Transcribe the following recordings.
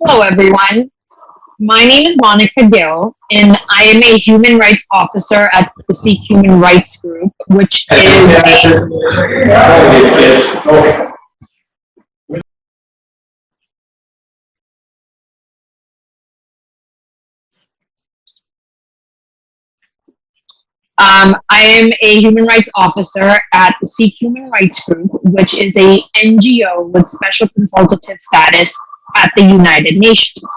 Hello, everyone. My name is Monica Gill, and I am a human rights officer at the Sikh Human Rights Group, which is a I am a human rights officer at the Sikh Human Rights Group, which is a NGO with special consultative status at the United Nations.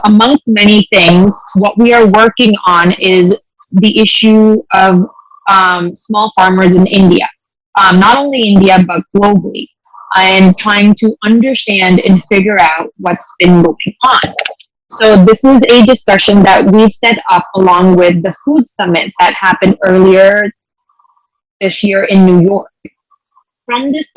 Amongst many things, what we are working on is the issue of small farmers in India, not only India, but globally, and trying to understand and figure out what's been going on. So this is a discussion that we've set up along with the food summit that happened earlier this year in New York. From this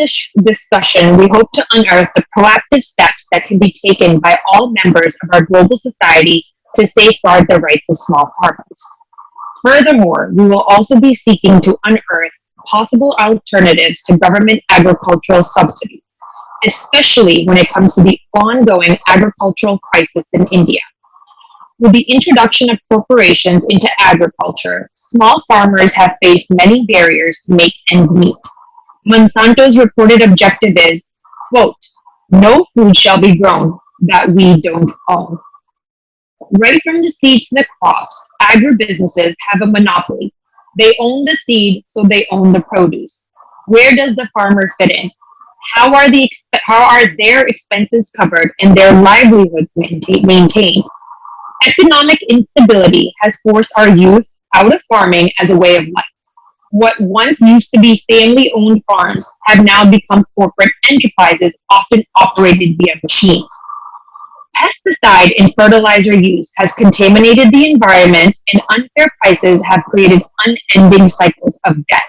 discussion, we hope to unearth the proactive steps that can be taken by all members of our global society to safeguard the rights of small farmers. Furthermore, we will also be seeking to unearth possible alternatives to government agricultural subsidies, especially when it comes to the ongoing agricultural crisis in India. With the introduction of corporations into agriculture, small farmers have faced many barriers to make ends meet. Monsanto's reported objective is, quote, no food shall be grown that we don't own. Right from the seeds to the crops, agribusinesses have a monopoly. They own the seed, so they own the produce. Where does the farmer fit in? How are their expenses covered and their livelihoods maintained? Economic instability has forced our youth out of farming as a way of life. What once used to be family-owned farms have now become corporate enterprises, often operated via machines. Pesticide and fertilizer use has contaminated the environment, and unfair prices have created unending cycles of debt.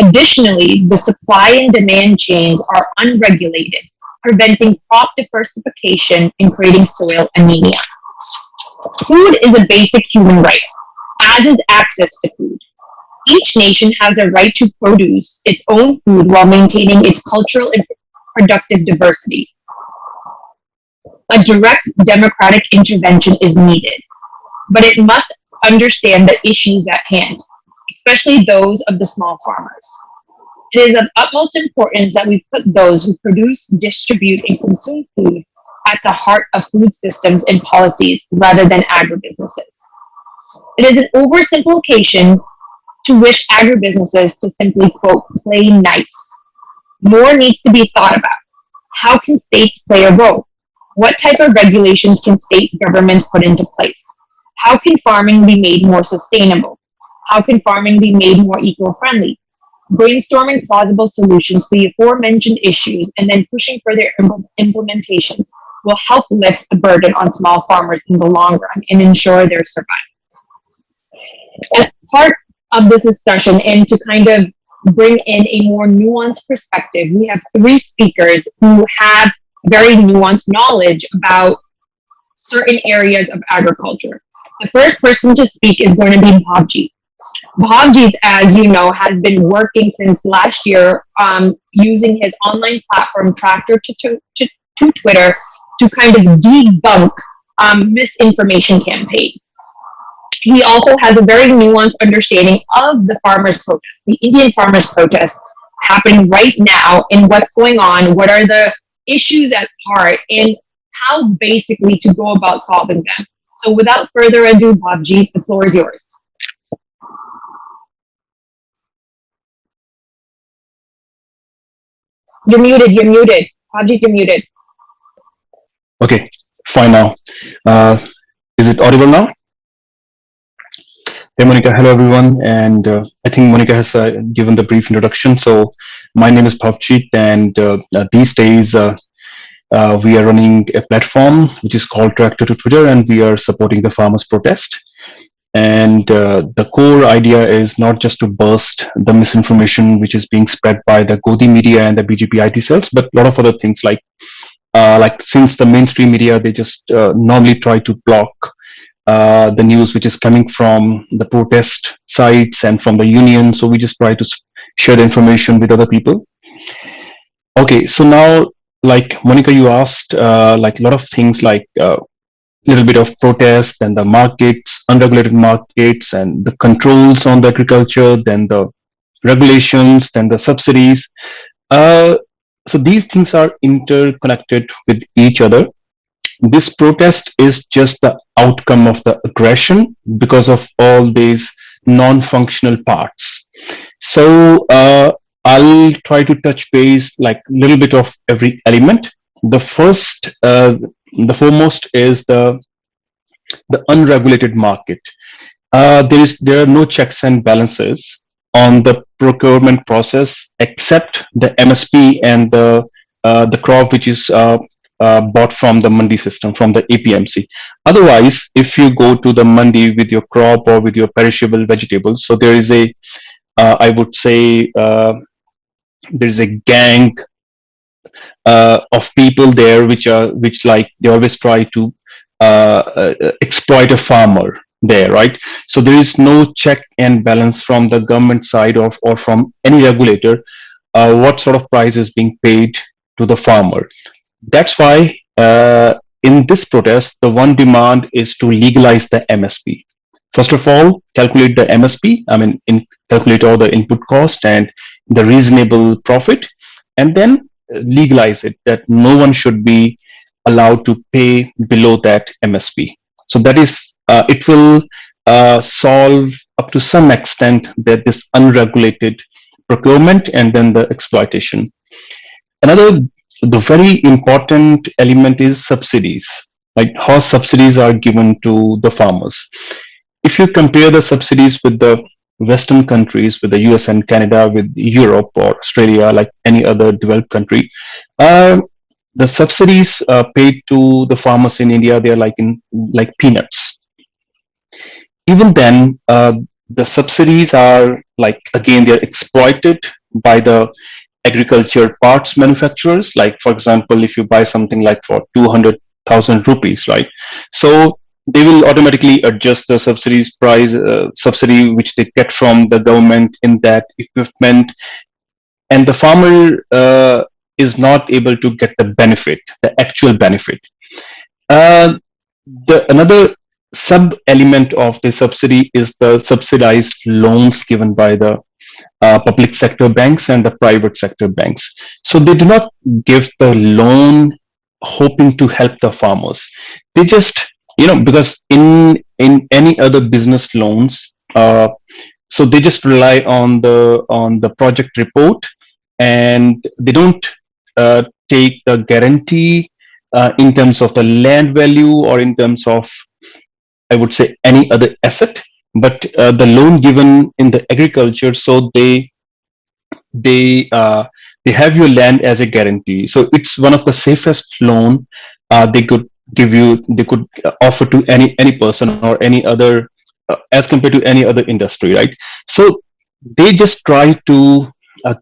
Additionally, the supply and demand chains are unregulated, preventing crop diversification and creating soil anemia. Food is a basic human right, as is access to food. Each nation has a right to produce its own food while maintaining its cultural and productive diversity. A direct democratic intervention is needed, but it must understand the issues at hand, especially those of the small farmers. It is of utmost importance that we put those who produce, distribute, and consume food at the heart of food systems and policies rather than agribusinesses. It is an oversimplification to wish agribusinesses to simply, quote, play nice. More needs to be thought about. How can states play a role? What type of regulations can state governments put into place? How can farming be made more sustainable? How can farming be made more eco-friendly? Brainstorming plausible solutions to the aforementioned issues and then pushing for their implementation will help lift the burden on small farmers in the long run and ensure their survival. As part of this discussion and to kind of bring in a more nuanced perspective, we have three speakers who have very nuanced knowledge about certain areas of agriculture. The first person to speak is going to be Bhavjeet. Bhavjeet, as you know, has been working since last year using his online platform Tractor to Twitter to kind of debunk misinformation campaigns. He also has a very nuanced understanding of the farmers' protest, the Indian farmers' protest happening right now, and what's going on, what are the issues at heart, and how basically to go about solving them. So without further ado, Bhavjeet, the floor is yours. You're muted. Bhavjeet, you're muted. Okay, fine now. Is it audible now? Hey, Monica. Hello, everyone. And I think Monica has given the brief introduction. So my name is Bhavjeet, and these days we are running a platform which is called Tractor to Twitter, and we are supporting the farmers' protest. And the core idea is not just to burst the misinformation which is being spread by the Godi media and the BJP IT cells, but a lot of other things like since the mainstream media, they just normally try to block the news which is coming from the protest sites and from the union. So we just try to share the information with other people. Okay, so now like Monica, you asked like a lot of things like little bit of protest, and the markets, unregulated markets, and the controls on the agriculture, then the regulations, then the subsidies. Uh, so these things are interconnected with each other. This protest is just the outcome of the aggression because of all these non-functional parts. So I'll try to touch base like a little bit of every element. The first, the foremost is the unregulated market. There are no checks and balances on the procurement process except the MSP and the crop which is bought from the mandi system, from the APMC. Otherwise, if you go to the mandi with your crop or with your perishable vegetables, so there is a I would say there is a gang of people there which like they always try to exploit a farmer there, right? So there is no check and balance from the government side of or from any regulator what sort of price is being paid to the farmer. That's why in this protest the one demand is to legalize the MSP. First of all, calculate the MSP, I mean calculate all the input cost and the reasonable profit, and then legalize it that no one should be allowed to pay below that MSP. So that is, it will solve up to some extent that this unregulated procurement and then the exploitation. Another, the very important element is subsidies, like how subsidies are given to the farmers. If you compare the subsidies with the Western countries, with the US and Canada, with Europe or Australia, like any other developed country, uh, the subsidies paid to the farmers in India, they are like peanuts. Even then, the subsidies are like again they're exploited by the agriculture parts manufacturers. Like for example, if you buy something like for 200,000 rupees, right? So they will automatically adjust the subsidies price, subsidy which they get from the government in that equipment, and the farmer is not able to get the benefit, the actual benefit. Uh, the another sub element of the subsidy is the subsidized loans given by the public sector banks and the private sector banks. So they do not give the loan hoping to help the farmers. They just, because in any other business loans, so they just rely on the project report, and they don't take the guarantee in terms of the land value or in terms of, I would say, any other asset. But the loan given in the agriculture, so they uh, they have your land as a guarantee. So it's one of the safest loan they could give you. They could offer to any person or any other, as compared to any other industry, right? So they just try to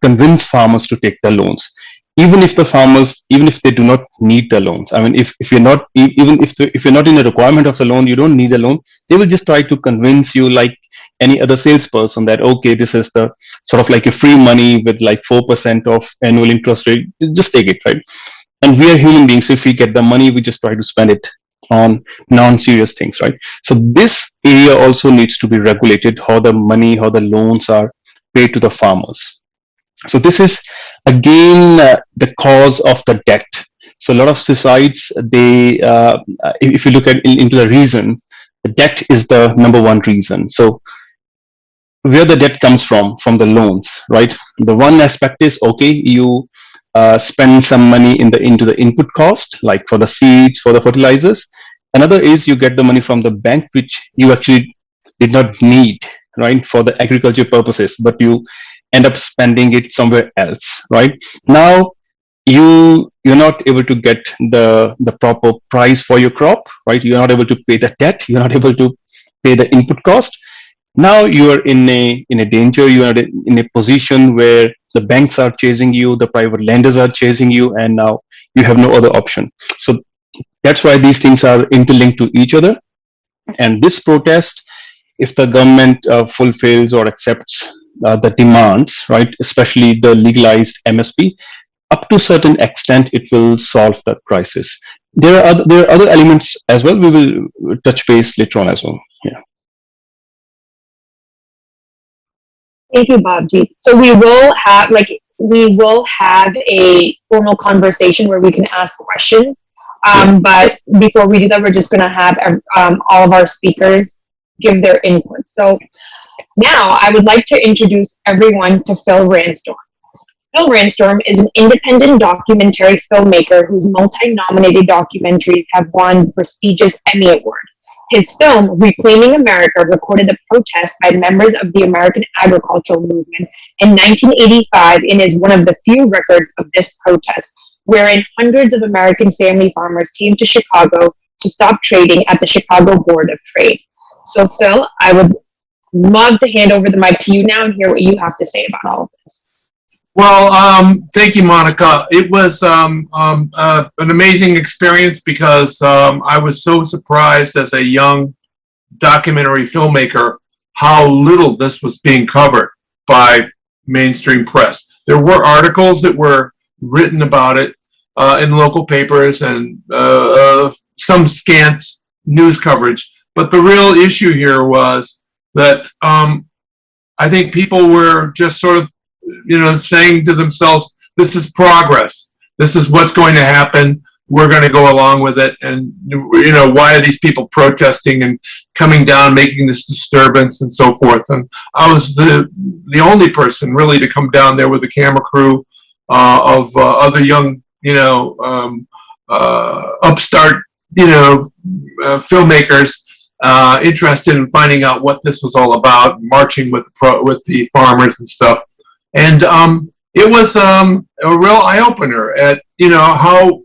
convince farmers to take the loans, even if the farmers, even if they do not need the loans. I mean, if you're not even if you're not in a requirement of the loan, you don't need the loan. They will just try to convince you like any other salesperson that okay, this is the sort of like a free money with like 4% of annual interest rate. Just take it, right? And we are human beings, so if we get the money, we just try to spend it on non-serious things, right? So this area also needs to be regulated, how the money, how the loans are paid to the farmers. So this is again the cause of the debt. So a lot of suicides, they if you look at into the reasons, the debt is the number one reason. So where the debt comes from the loans, right? The one aspect is okay, you spend some money into the input cost, like for the seeds, for the fertilizers. Another is you get the money from the bank, which you actually did not need, right, for the agriculture purposes, but you end up spending it somewhere else, right? Now you're not able to get the proper price for your crop, right? You're not able to pay the debt, you're not able to pay the input cost. Now you are in a danger, you are in a position where the banks are chasing you, the private lenders are chasing you, and now you have no other option. So that's why these things are interlinked to each other. And this protest, if the government fulfills or accepts the demands, right, especially the legalized MSP, up to a certain extent, it will solve that crisis. There are other elements as well. We will touch base later on as well. Yeah. Thank you, Bhavji. So we will have a formal conversation where we can ask questions. But before we do that, we're just going to have all of our speakers give their input. So now I would like to introduce everyone to Phil Randstorm. Phil Randstorm is an independent documentary filmmaker whose multi-nominated documentaries have won the prestigious Emmy Award. His film, Reclaiming America, recorded a protest by members of the American agricultural movement in 1985 and is one of the few records of this protest, wherein hundreds of American family farmers came to Chicago to stop trading at the Chicago Board of Trade. So, Phil, I would love to hand over the mic to you now and hear what you have to say about all of this. Well, thank you, Monica. It was an amazing experience because I was so surprised as a young documentary filmmaker how little this was being covered by mainstream press. There were articles that were written about it in local papers and some scant news coverage. But the real issue here was that I think people were just sort of saying to themselves, this is progress. This is what's going to happen. We're going to go along with it. And, why are these people protesting and coming down, making this disturbance and so forth? And I was the only person really to come down there with a camera crew of other young, upstart, filmmakers interested in finding out what this was all about, marching with the farmers and stuff. And it was a real eye-opener at, how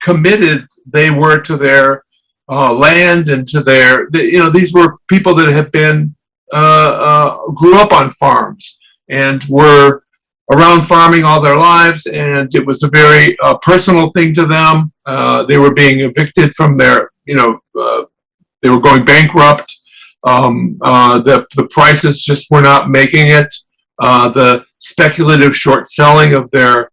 committed they were to their land and to their, these were people that had been, grew up on farms and were around farming all their lives. And it was a very personal thing to them. They were being evicted from their, they were going bankrupt. The prices just were not making it. The speculative short selling of their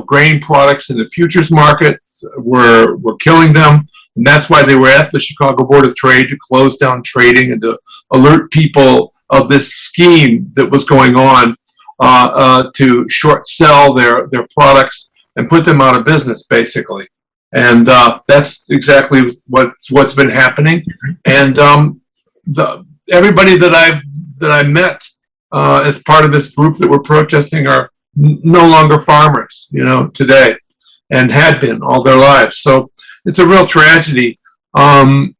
grain products in the futures market were killing them. And that's why they were at the Chicago Board of Trade to close down trading and to alert people of this scheme that was going on to short sell their products and put them out of business, basically. And that's exactly what's been happening. And everybody that I met as part of this group that were protesting are no longer farmers, today, and had been all their lives. So it's a real tragedy. I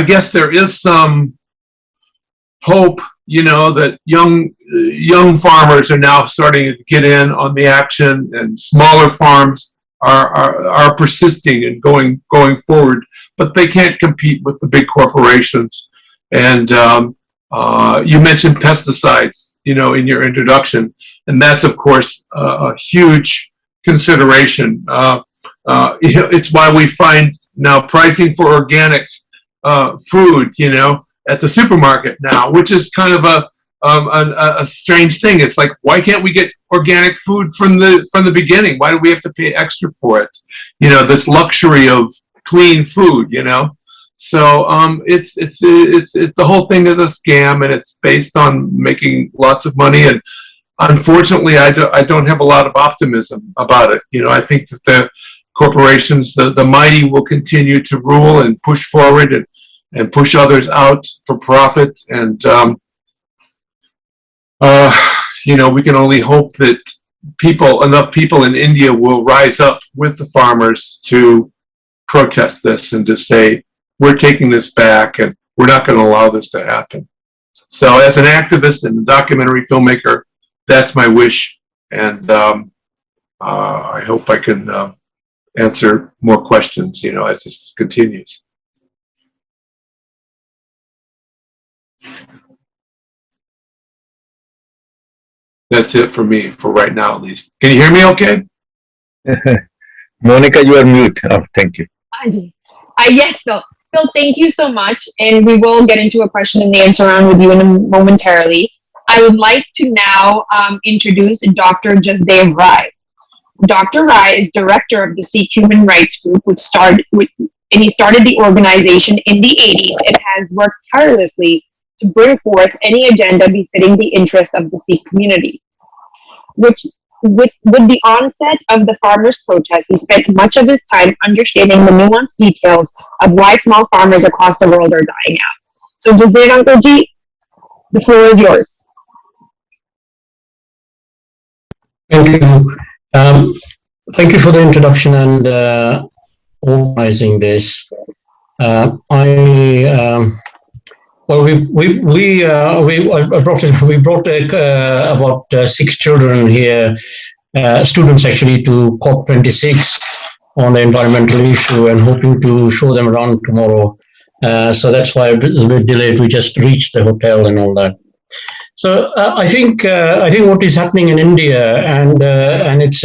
guess there is some hope, that young farmers are now starting to get in on the action, and smaller farms are persisting and going forward, but they can't compete with the big corporations. And you mentioned pesticides, in your introduction, and that's of course a huge consideration. It's why we find now pricing for organic food, at the supermarket now, which is kind of a strange thing. It's like, why can't we get organic food from the beginning? Why do we have to pay extra for it? This luxury of clean food, So it's the whole thing is a scam, and it's based on making lots of money. And unfortunately, I don't have a lot of optimism about it. I think that the corporations, the mighty, will continue to rule and push forward and push others out for profit. And we can only hope that enough people in India will rise up with the farmers to protest this and to say, we're taking this back and we're not going to allow this to happen. So as an activist and a documentary filmmaker, that's my wish. And I hope I can answer more questions, as this continues. That's it for me, for right now at least. Can you hear me okay? Monica, you are mute. Oh, thank you. Yes, Phil. Phil, thank you so much. And we will get into a question and answer round with you momentarily. I would like to now introduce Dr. Dave Wright. Dr. Rai is director of the Sikh Human Rights Group, and he started the organization in the 80s and has worked tirelessly to bring forth any agenda befitting the interest of the Sikh community. With the onset of the farmers' protest, he spent much of his time understanding the nuanced details of why small farmers across the world are dying out. So, Jasdev Uncle Ji, the floor is yours. Thank you. Thank you for the introduction and organizing this. Well, we brought about 6 children here, students actually, to COP26 on the environmental issue, and hoping to show them around tomorrow. So that's why it's a bit delayed. We just reached the hotel and all that. So I think what is happening in India, and it's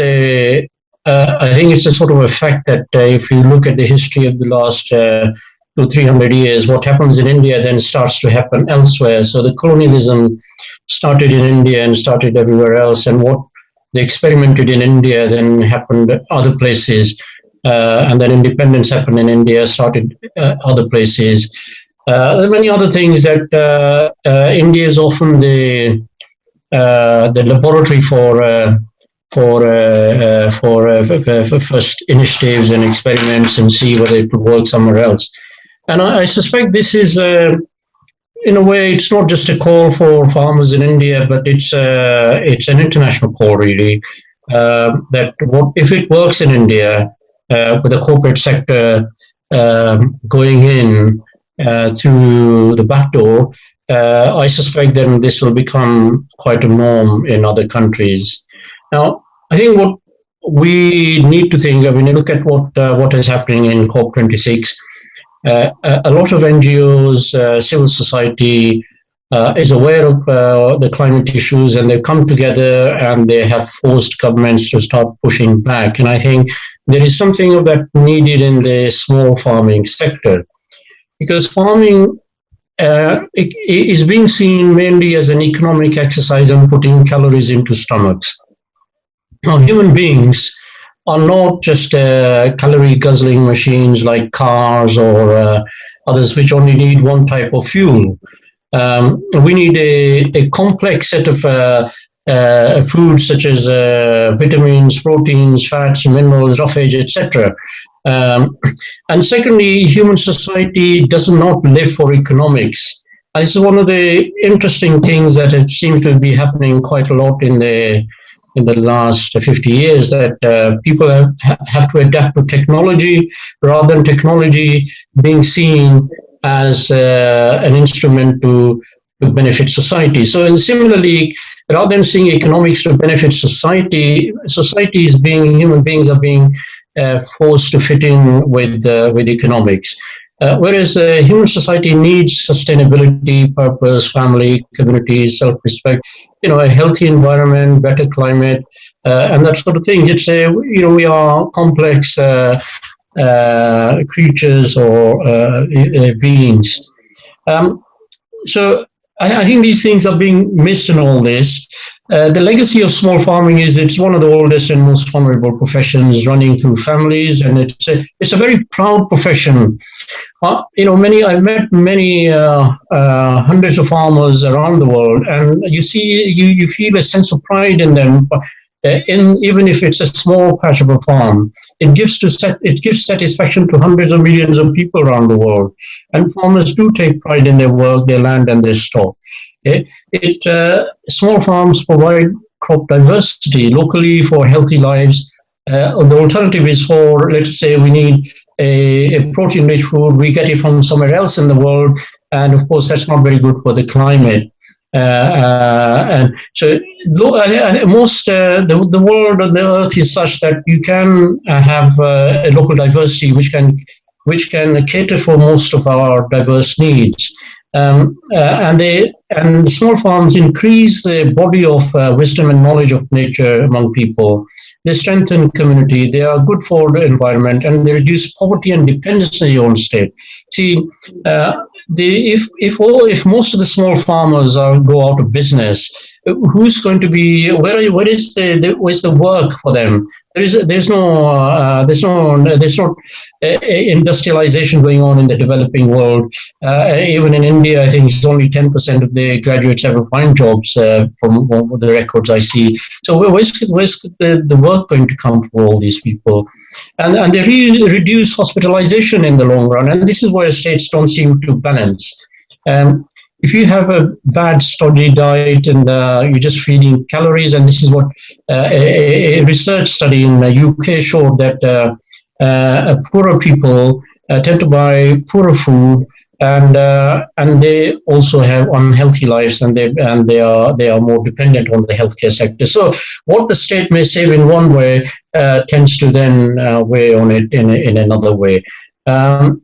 I think it's a sort of a fact that if you look at the history of the last 200-300 years, what happens in India then starts to happen elsewhere. So the colonialism started in India and started everywhere else, and what they experimented in India then happened other places, and then independence happened in India, started other places. There are many other things that India is often the laboratory for first initiatives and experiments, and see whether it could work somewhere else. And I suspect this is, in a way, it's not just a call for farmers in India, but it's an international call, really. That what if it works in India with the corporate sector going in through the back door, I suspect then this will become quite a norm in other countries. Now, I think what we need to think, when you look at what is happening in COP26, a lot of NGOs, civil society is aware of the climate issues, and they've come together and they have forced governments to start pushing back. And I think there is something of that needed in the small farming sector, because farming is being seen mainly as an economic exercise and putting calories into stomachs. Now, human beings are not just calorie guzzling machines like cars or others which only need one type of fuel. We need a complex set of foods such as vitamins, proteins, fats, minerals, roughage, etc. And secondly, human society does not live for economics. This is one of the interesting things that it seems to be happening quite a lot in the last 50 years, that people have to adapt to technology rather than technology being seen as an instrument to benefit society. So similarly, rather than seeing economics to benefit society, human beings are being forced to fit in with economics. Whereas human society needs sustainability, purpose, family, community, self-respect, a healthy environment, better climate, and that sort of thing. It's we are complex creatures or beings. So I think these things are being missed in all this. The legacy of small farming is it's one of the oldest and most honorable professions running through families, and it's a very proud profession. I've met many hundreds of farmers around the world, and you feel a sense of pride in them. Even if it's a small patch of a farm, it gives satisfaction to hundreds of millions of people around the world. And farmers do take pride in their work, their land, and their stock. Small farms provide crop diversity locally for healthy lives. The alternative is for, let's say, we need a protein-rich food, we get it from somewhere else in the world, and of course that's not very good for the climate. And so most the world on the earth is such that you can have a local diversity which can cater for most of our diverse needs. And small farms increase the body of wisdom and knowledge of nature among people. They strengthen community. They are good for the environment, and they reduce poverty and dependency on your own state. See, if most of the small farmers go out of business, who's going to be where's the work for them? there's no industrialization going on in the developing world. Even in India, I think it's only 10% of the graduates ever find jobs from the records I see. So where's the work going to come for all these people? And they reduce hospitalization in the long run. And this is where states don't seem to balance. If you have a bad, stodgy diet and you're just feeding calories, and this is what a research study in the UK showed, that poorer people tend to buy poorer food, and they also have unhealthy lives, and they are more dependent on the healthcare sector. So what the state may save in one way tends to then weigh on it in another way. And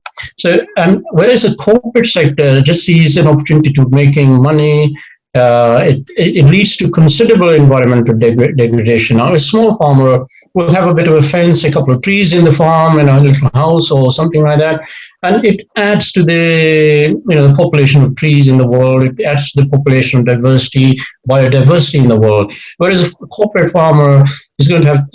whereas the corporate sector just sees an opportunity to making money, it leads to considerable environmental degradation. Now, a small farmer will have a bit of a fence, a couple of trees in the farm, and a little house or something like that, and it adds to the the population of trees in the world. It adds to the population of biodiversity in the world. Whereas a corporate farmer is going to have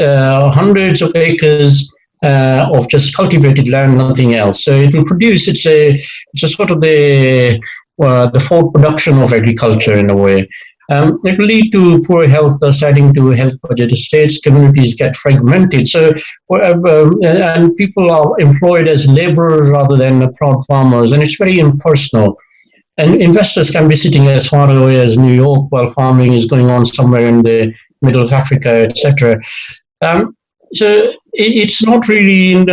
hundreds of acres of just cultivated land, nothing else. So it will produce. It's a sort of the full production of agriculture in a way. It will lead to poor health, thus adding to health budget of states. Communities get fragmented. So and people are employed as laborers rather than proud farmers, and it's very impersonal. And investors can be sitting as far away as New York while farming is going on somewhere in the middle of Africa, etc. So it's not really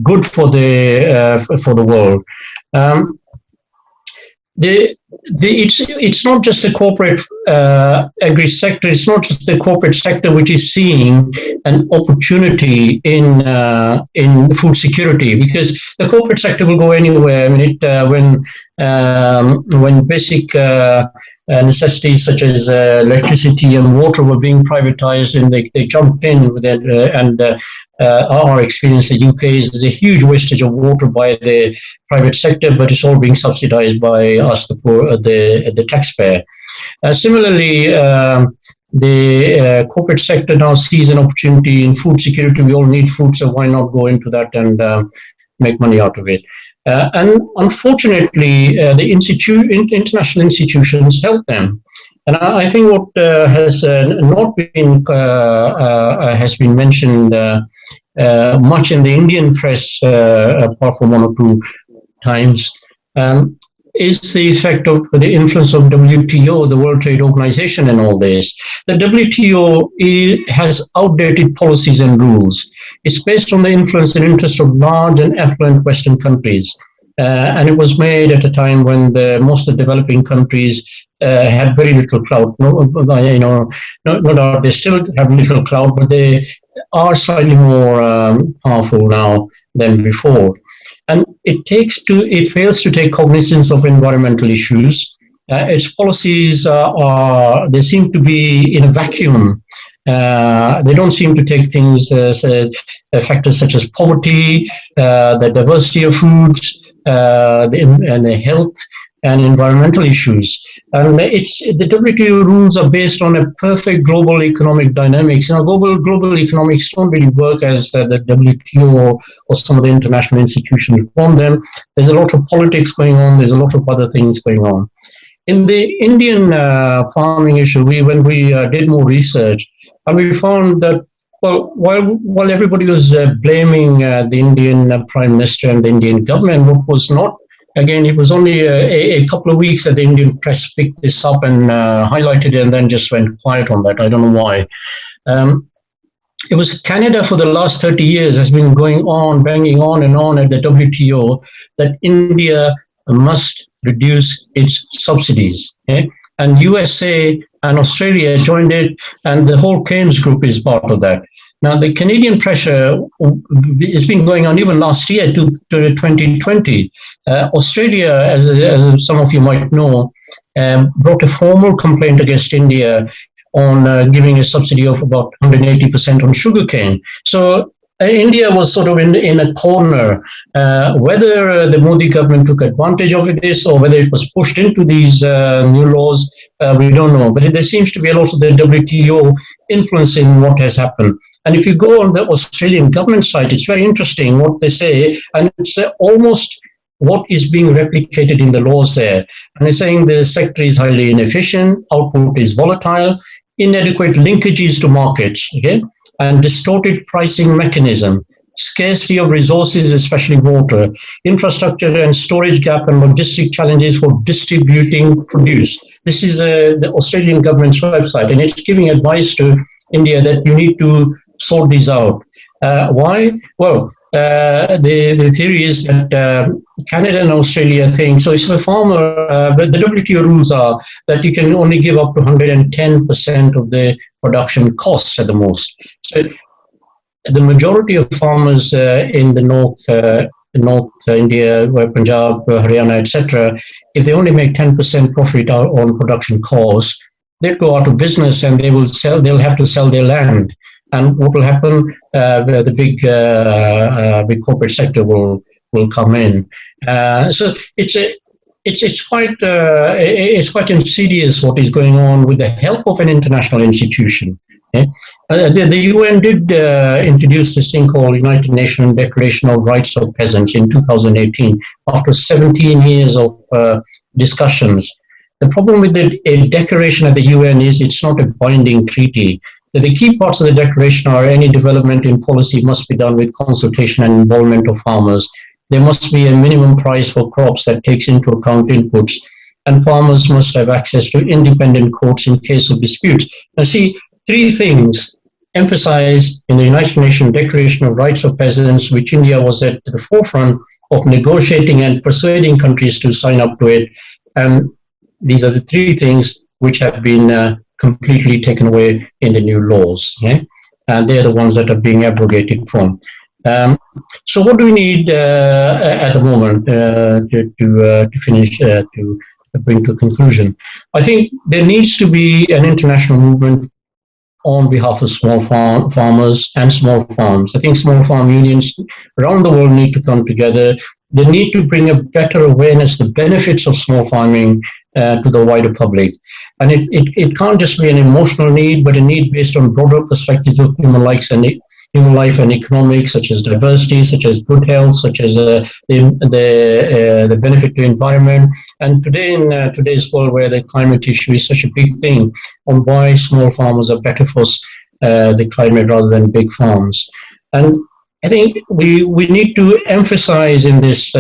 good for the world. It's not just the corporate agri sector. It's not just the corporate sector which is seeing an opportunity in food security, because the corporate sector will go anywhere. I mean, when basic necessities such as electricity and water were being privatized, and they jumped in with it, and our experience in the UK is a huge wastage of water by the private sector, but it's all being subsidized by us, the poor, the taxpayer. Similarly, the corporate sector now sees an opportunity in food security. We all need food, so why not go into that and make money out of it? And unfortunately, the international institutions help them. And I think what has not been has been mentioned much in the Indian press, apart from one or two times, is the effect of the influence of WTO, the World Trade Organization, and all this. The WTO has outdated policies and rules. It's based on the influence and interest of large and affluent Western countries. And it was made at a time when most of the developing countries had very little clout. No doubt they still have little clout, but they are slightly more powerful now than before. And it fails to take cognizance of environmental issues. Its policies they seem to be in a vacuum. They don't seem to take things, factors such as poverty, the diversity of foods, and the health and environmental issues. And the WTO rules are based on a perfect global economic dynamics. Global economics don't really work as the WTO or some of the international institutions form them. There's a lot of politics going on. There's a lot of other things going on. In the Indian farming issue, when we did more research, and we found that, well, while everybody was blaming the Indian Prime Minister and the Indian government, what was not, again, it was only a couple of weeks that the Indian press picked this up and highlighted it, and then just went quiet on that. I don't know why. It was Canada for the last 30 years has been going on, banging on and on at the WTO that India must reduce its subsidies. Okay? And USA and Australia joined it, and the whole Keynes group is part of that. Now, the Canadian pressure has been going on even last year to 2020. Australia, as some of you might know, brought a formal complaint against India on giving a subsidy of about 180% on sugarcane. So India was sort of in a corner. Whether the Modi government took advantage of this or whether it was pushed into these new laws, we don't know. But there seems to be also the WTO influencing what has happened. And if you go on the Australian government site, it's very interesting what they say, and it's almost what is being replicated in the laws there. And they're saying the sector is highly inefficient, output is volatile, inadequate linkages to markets, okay, and distorted pricing mechanism, scarcity of resources, especially water, infrastructure and storage gap and logistic challenges for distributing produce. This is the Australian government's website, and it's giving advice to India that you need to sort these out. Why? Well, the theory is that Canada and Australia think, so if a farmer, but the WTO rules are that you can only give up to 110% of the production costs at the most. So the majority of farmers in the North India, Punjab, Haryana, etc., if they only make 10% profit on production costs, they'll go out of business and they'll have to sell their land. And what will happen? The big corporate sector will come in. So it's quite insidious what is going on with the help of an international institution. Okay? The UN did introduce this thing called United Nations Declaration of Rights of Peasants in 2018 after 17 years of discussions. The problem with a declaration at the UN is it's not a binding treaty. The key parts of the declaration are any development in policy must be done with consultation and involvement of farmers. There must be a minimum price for crops that takes into account inputs, and farmers must have access to independent courts in case of disputes. Now see, three things emphasized in the United Nations Declaration of Rights of Peasants, which India was at the forefront of negotiating and persuading countries to sign up to it. And these are the three things which have been completely taken away in the new laws, okay? And they're the ones that are being abrogated from. So what do we need at the moment to finish, to bring to a conclusion? I think there needs to be an international movement on behalf of small farmers and small farms. I think small farm unions around the world need to come together. They need to bring a better awareness, the benefits of small farming to the wider public. And it can't just be an emotional need, but a need based on broader perspectives of human life and economics, such as diversity, such as good health, such as the benefit to environment. And today, in today's world where the climate issue is such a big thing, on why small farmers are better for the climate rather than big farms. And I think we need to emphasize in this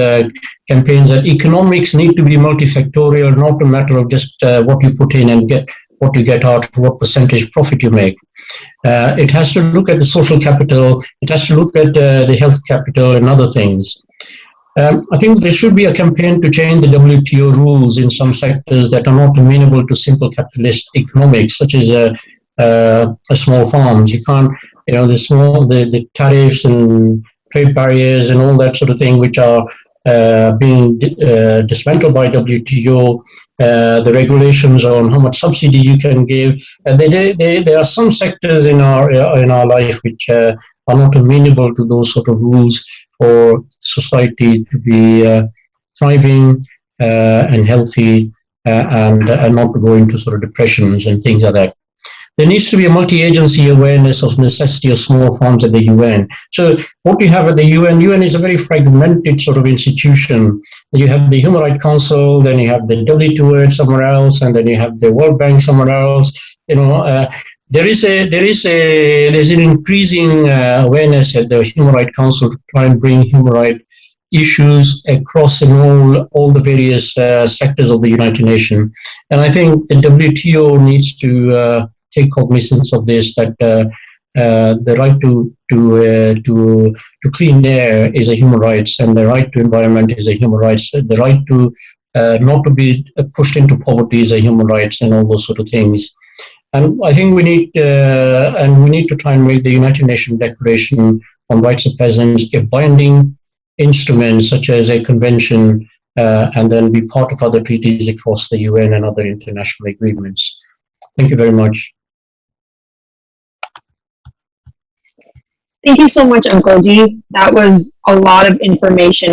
campaigns that economics need to be multifactorial, not a matter of just what you put in and get what you get out, what percentage profit you make. It has to look at the social capital, it has to look at the health capital and other things. I think there should be a campaign to change the WTO rules in some sectors that are not amenable to simple capitalist economics, such as small farms. You can't, the tariffs and trade barriers and all that sort of thing, which are being dismantled by WTO, the regulations on how much subsidy you can give. There are some sectors in our life which are not amenable to those sort of rules for society to be thriving and healthy and not to go into sort of depressions and things like that. There needs to be a multi-agency awareness of necessity of small farms at the UN. So what you have at the UN is a very fragmented sort of institution. You have the Human Rights Council, then you have the WTO somewhere else, and then you have the World Bank somewhere else. There's an increasing awareness at the Human Rights Council to try and bring human rights issues across in all the various sectors of the United Nations. And I think the WTO needs to take cognizance of this, that the right to clean air is a human rights, and the right to environment is a human rights. The right to not to be pushed into poverty is a human rights, and all those sort of things. And I think we need to try and make the United Nations Declaration on Rights of Peasants a binding instrument, such as a convention, and then be part of other treaties across the UN and other international agreements. Thank you very much. Thank you so much, Uncle G. That was a lot of information.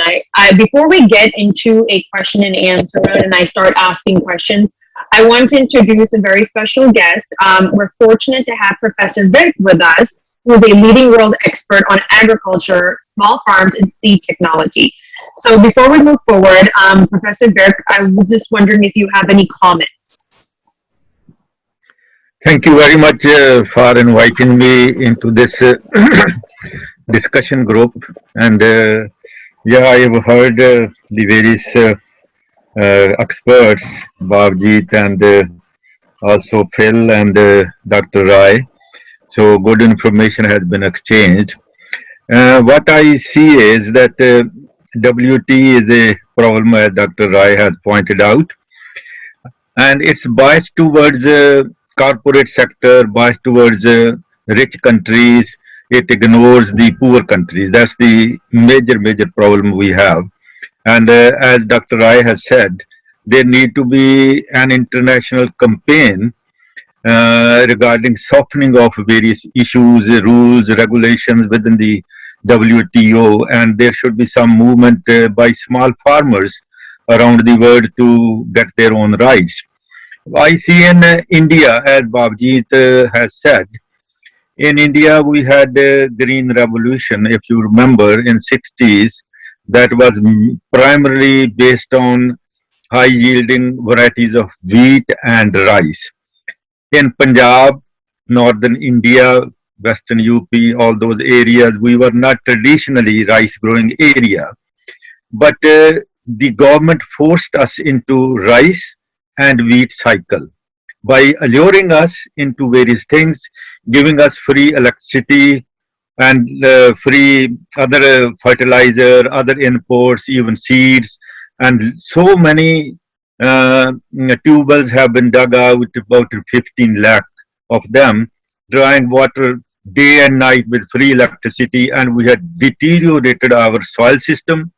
Before we get into a question and answer and I start asking questions, I want to introduce a very special guest. We're fortunate to have Professor Brink with us, who is a leading world expert on agriculture, small farms, and seed technology. So before we move forward, Professor Brink, I was just wondering if you have any comments. Thank you very much for inviting me into this discussion group. And yeah, I have heard the various experts, Bhavjit and also Phil and Dr. Rai. So good information has been exchanged. What I see is that WT is a problem, as Dr. Rai has pointed out, and it's biased towards corporate sector, biased towards rich countries. It ignores the poor countries. That's the major problem we have. And as Dr. Rai has said, there need to be an international campaign regarding softening of various issues, rules, regulations within the WTO, and there should be some movement by small farmers around the world to get their own rights. I see in India, as Bhavjit has said, in India we had the Green Revolution, if you remember, in 60s, that was primarily based on high-yielding varieties of wheat and rice. In Punjab, northern India, western UP, all those areas, we were not traditionally rice-growing area. But the government forced us into rice and wheat cycle by alluring us into various things, giving us free electricity and free other fertilizer, other imports, even seeds, and so many tube wells have been dug out, about 15 lakh of them, drawing water day and night with free electricity, and we had deteriorated our soil system,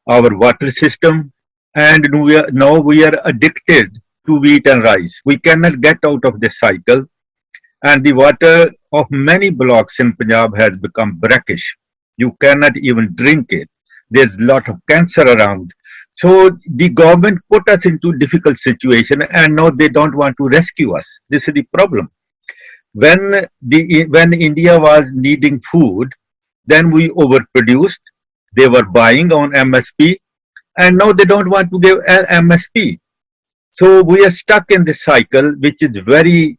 our water system, and now we are addicted to wheat and rice. We cannot get out of this cycle, and the water of many blocks in Punjab has become brackish. You cannot even drink it. There's a lot of cancer around. So the government put us into difficult situation, and now they don't want to rescue us. This is the problem. When India was needing food, then we overproduced. They were buying on MSP, and now they don't want to give MSP. So we are stuck in this cycle, which is very,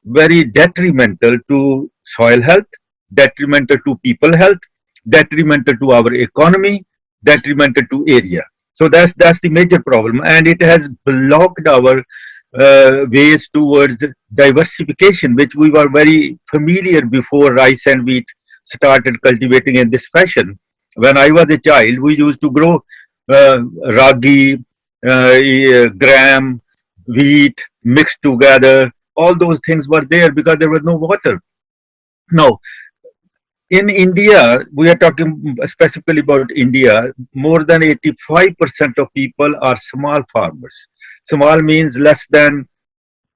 very detrimental to soil health, detrimental to people health, detrimental to our economy, detrimental to area. So that's the major problem, and it has blocked our ways towards diversification, which we were very familiar before rice and wheat started cultivating in this fashion. When I was a child, we used to grow ragi, gram, wheat mixed together. All those things were there because there was no water. Now, in India, we are talking specifically about India, more than 85% of people are small farmers. Small means less than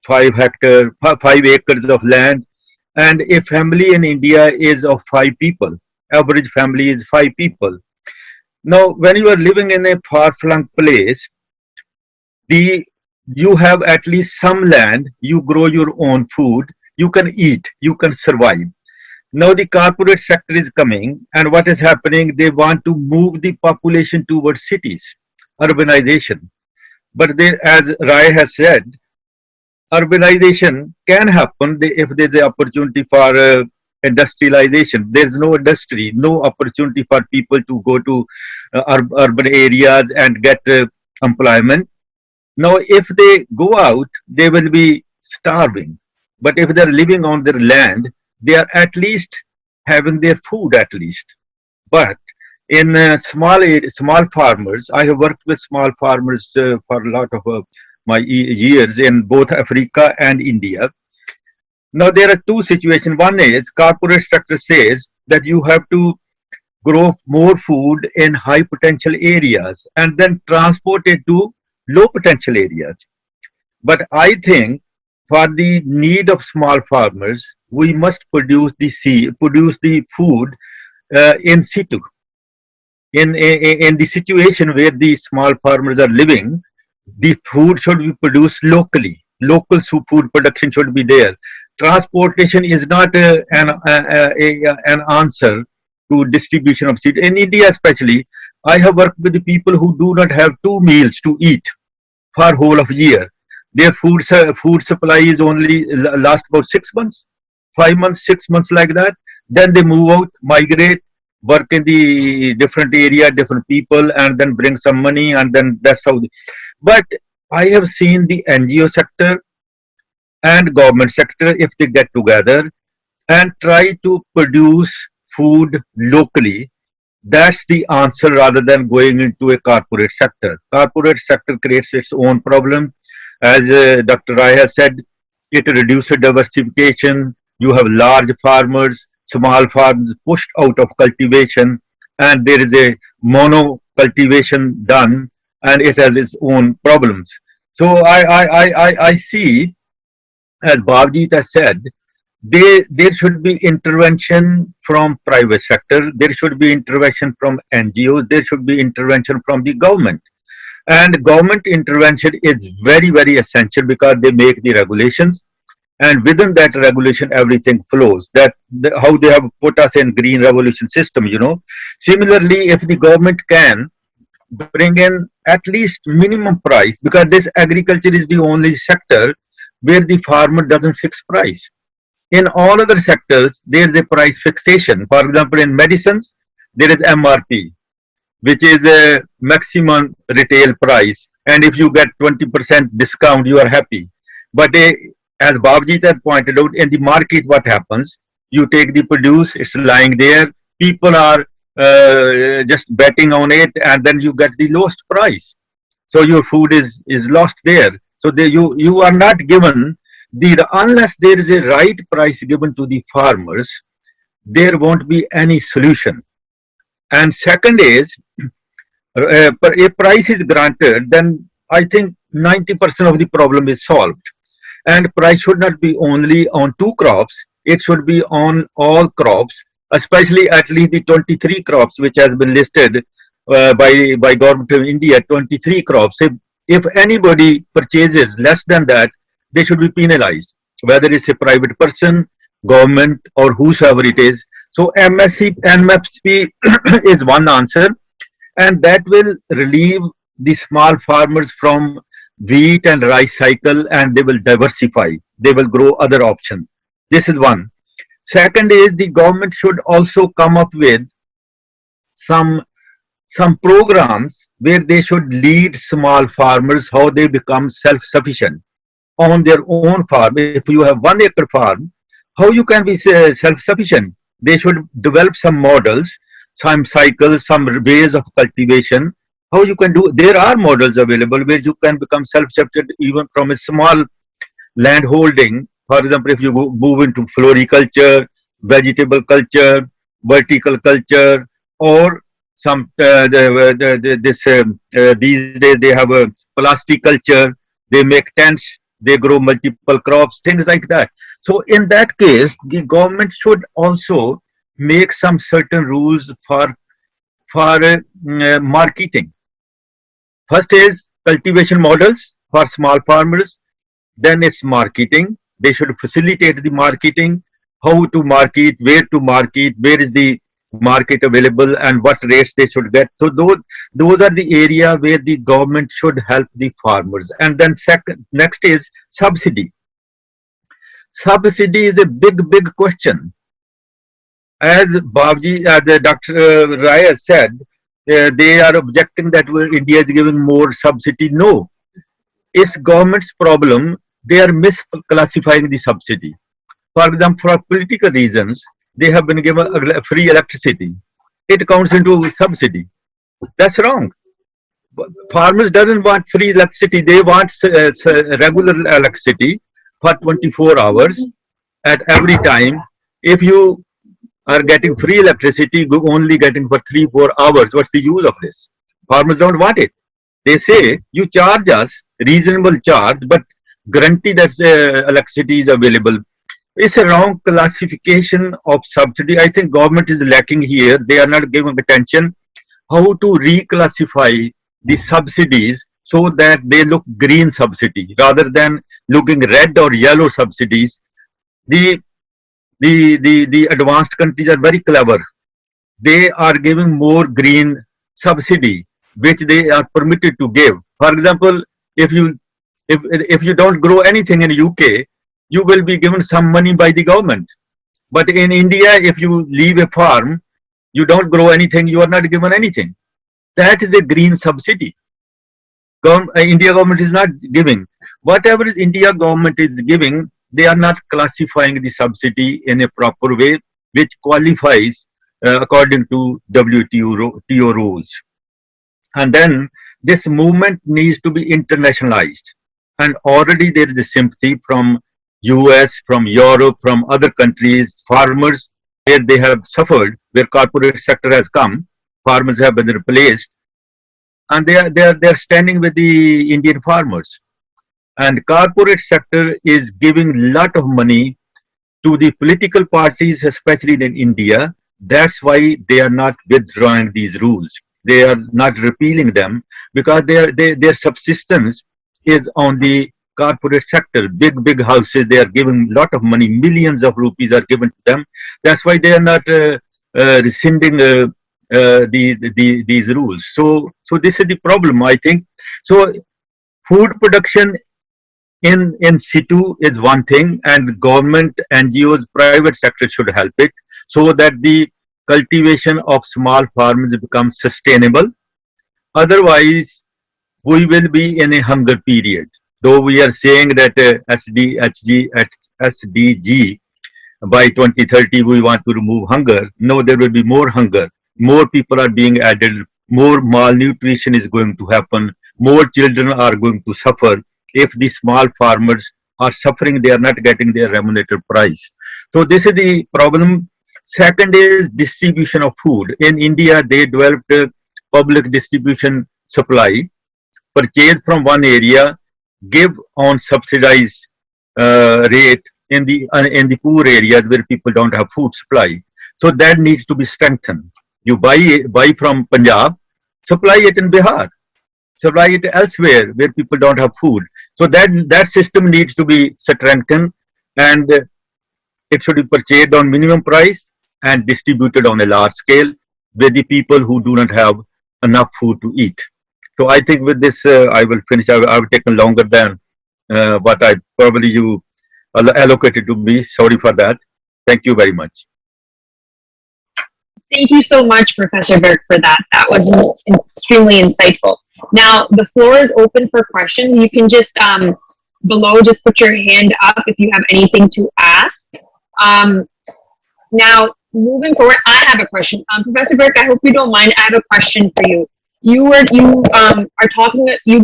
5 acres of land. And a family in India is of 5 people. Average family is 5 people. Now, when you are living in a far-flung place, you have at least some land, you grow your own food, you can eat, you can survive. Now the corporate sector is coming, and what is happening? They want to move the population towards cities, urbanization. But as Rai has said, urbanization can happen if there is an opportunity for industrialization. There is no industry, no opportunity for people to go to urban areas and get employment. Now, if they go out, they will be starving. But if they are living on their land, they are at least having their food at least. But in small farmers, I have worked with small farmers for a lot of my years in both Africa and India. Now there are two situations. One is corporate structure says that you have to grow more food in high potential areas and then transport it to low potential areas. But I think for the need of small farmers, we must produce the food in situ. In the situation where the small farmers are living, the food should be produced locally. Local food production should be there. Transportation is not an answer to distribution of seed. In India especially, I have worked with the people who do not have 2 meals to eat for whole of year. Their food supply is only last about 6 months, 5 months, 6 months like that. Then they move out, migrate, work in the different area, different people, and then bring some money, and then that's how. But I have seen the NGO sector and government sector, if they get together and try to produce food locally, that's the answer rather than going into a corporate sector. Corporate sector creates its own problem. As Dr. Rai has said, it reduces diversification. You have large farmers, small farms pushed out of cultivation, and there is a mono cultivation done, and it has its own problems. So I see, as Bhavjit has said, there should be intervention from private sector, there should be intervention from NGOs, there should be intervention from the government. And government intervention is very, very essential because they make the regulations, and within that regulation everything flows. How they have put us in green revolution system, you know. Similarly, if the government can bring in at least minimum price, because this agriculture is the only sector where the farmer doesn't fix price. In all other sectors, there is a price fixation. For example, in medicines, there is MRP, which is a maximum retail price. And if you get 20% discount, you are happy. But as Bhavjit had pointed out, in the market, what happens? You take the produce, it's lying there. People are just betting on it, and then you get the lowest price. So your food is lost there. So you are not given unless there is a right price given to the farmers, there won't be any solution. And second is, if price is granted, then I think 90% of the problem is solved. And price should not be only on 2 crops, it should be on all crops, especially at least the 23 crops which has been listed by government of India, 23 crops. If anybody purchases less than that, they should be penalized, whether it's a private person, government, or whosoever it is. So MSP is one answer, and that will relieve the small farmers from wheat and rice cycle, and they will diversify. They will grow other options. This is one. Second is, the government should also come up with some programs where they should lead small farmers how they become self-sufficient on their own farm. If you have 1 acre farm, how you can be self-sufficient? They should develop some models, some cycles, some ways of cultivation. How you can do? There are models available where you can become self-sufficient even from a small land holding. For example, if you move into floriculture, vegetable culture, vertical culture, or some these days they have a plastic culture. They make tents. They grow multiple crops, things like that. So in that case, the government should also make some certain rules for marketing. First is cultivation models for small farmers. Then it's marketing. They should facilitate the marketing, how to market, where is the market available, and what rates they should get. So those are the area where the government should help the farmers. And then next is subsidy. Subsidy is a big question. As Dr. Raya said, they are objecting that India is giving more subsidy. No, it's government's problem. They are misclassifying the subsidy. For example, for political reasons, they have been given free electricity. It counts into subsidy. That's wrong. Farmers doesn't want free electricity. They want regular electricity for 24 hours at every time. If you are getting free electricity, only getting for 3-4 hours, what's the use of this? Farmers don't want it. They say, you charge us reasonable charge, but guarantee that electricity is available. It's a wrong classification of subsidy. I think government is lacking here. They are not giving attention how to reclassify the subsidies so that they look green subsidy rather than looking red or yellow subsidies. The the advanced countries are very clever. They are giving more green subsidy, which they are permitted to give. For example, if you don't grow anything in UK, you will be given some money by the government. But in India, if you leave a farm, you don't grow anything, you are not given anything. That is a green subsidy. India government is not giving. Whatever India government is giving, they are not classifying the subsidy in a proper way, which qualifies according to WTO rules. And then this movement needs to be internationalized. And already there is a sympathy from US, from Europe, from other countries, farmers, where they have suffered, where corporate sector has come, farmers have been replaced, and they are standing with the Indian farmers. And corporate sector is giving lot of money to the political parties, especially in India. That's why they are not withdrawing these rules. They are not repealing them because their subsistence is on the corporate sector. Big houses, they are giving lot of money, millions of rupees are given to them. That's why they are not rescinding these rules. So this is the problem, I think. So food production in situ is one thing, and government, NGOs, private sector should help it so that the cultivation of small farms becomes sustainable. Otherwise, we will be in a hunger period. Though we are saying that SDG by 2030 we want to remove hunger. No, there will be more hunger. More people are being added. More malnutrition is going to happen. More children are going to suffer. If the small farmers are suffering, they are not getting their remunerated price. So this is the problem. Second is distribution of food. In India, they developed a public distribution supply, purchase from one area, give on subsidized rate in the poor areas where people don't have food supply. So that needs to be strengthened. You buy from Punjab, supply it in Bihar, supply it elsewhere where people don't have food. So that system needs to be strengthened, and it should be purchased on minimum price and distributed on a large scale with the people who do not have enough food to eat. So I think with this, I will finish. I've taken longer than what I probably you allocated to me. Sorry for that. Thank you very much. Thank you so much, Professor Burke, for that. That was extremely insightful. Now, the floor is open for questions. You can just, below, just put your hand up if you have anything to ask. Now, moving forward, I have a question. Professor Burke, I hope you don't mind. I have a question for you. You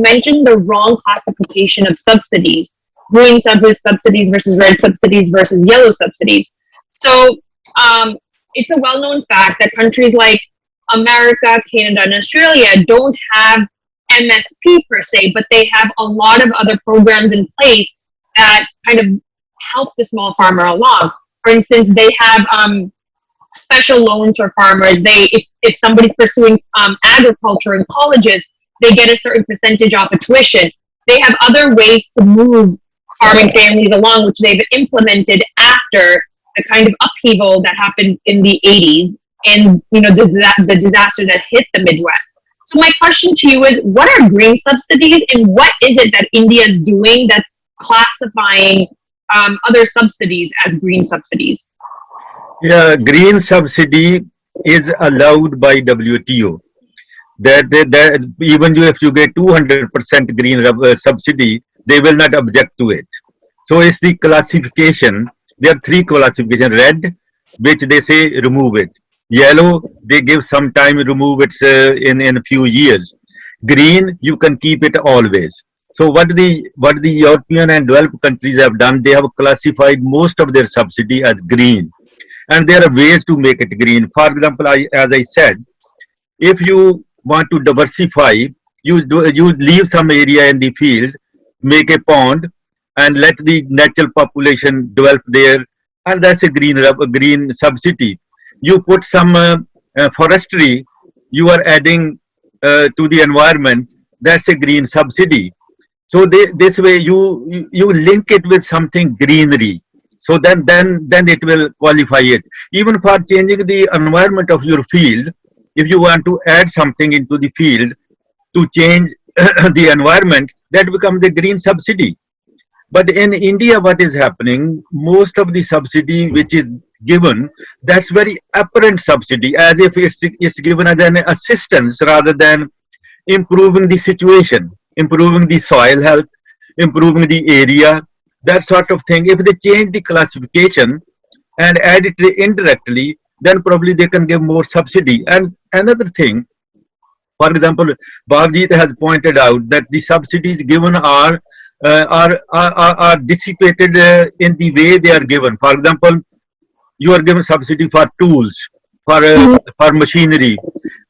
mentioned the wrong classification of subsidies, green subsidies versus red subsidies versus yellow subsidies. So, it's a well-known fact that countries like America, Canada, and Australia don't have MSP per se, but they have a lot of other programs in place that kind of help the small farmer along. For instance, they have special loans for farmers. If somebody's pursuing agriculture in colleges, they get a certain percentage off of tuition. They have other ways to move farming families along, which they've implemented after the kind of upheaval that happened in the 80s and the disaster that hit the Midwest. So my question to you is, what are green subsidies, and what is it that India is doing that's classifying other subsidies as green subsidies? Yeah, green subsidy is allowed by WTO. That even if you get 200% green subsidy, they will not object to it. So it's the classification. There are three classifications. Red, which they say remove it. Yellow, they give some time, remove it in a few years. Green, you can keep it always. So what the European and developed countries have done, they have classified most of their subsidy as green. And there are ways to make it green. For example, as I said, if you want to diversify, you leave some area in the field, make a pond, and let the natural population develop there, and that's a green subsidy. You put some forestry, you are adding to the environment, that's a green subsidy. So this way you link it with something greenery. So then it will qualify it. Even for changing the environment of your field, if you want to add something into the field to change the environment, that becomes the green subsidy. But in India, what is happening, most of the subsidy which is given, that's very apparent subsidy, as if it's given as an assistance rather than improving the situation, improving the soil health, improving the area, that sort of thing. If they change the classification and add it indirectly, then probably they can give more subsidy. And another thing, for example, Bhavjit has pointed out that the subsidies given are dissipated in the way they are given. For example, you are given subsidy for tools, for machinery,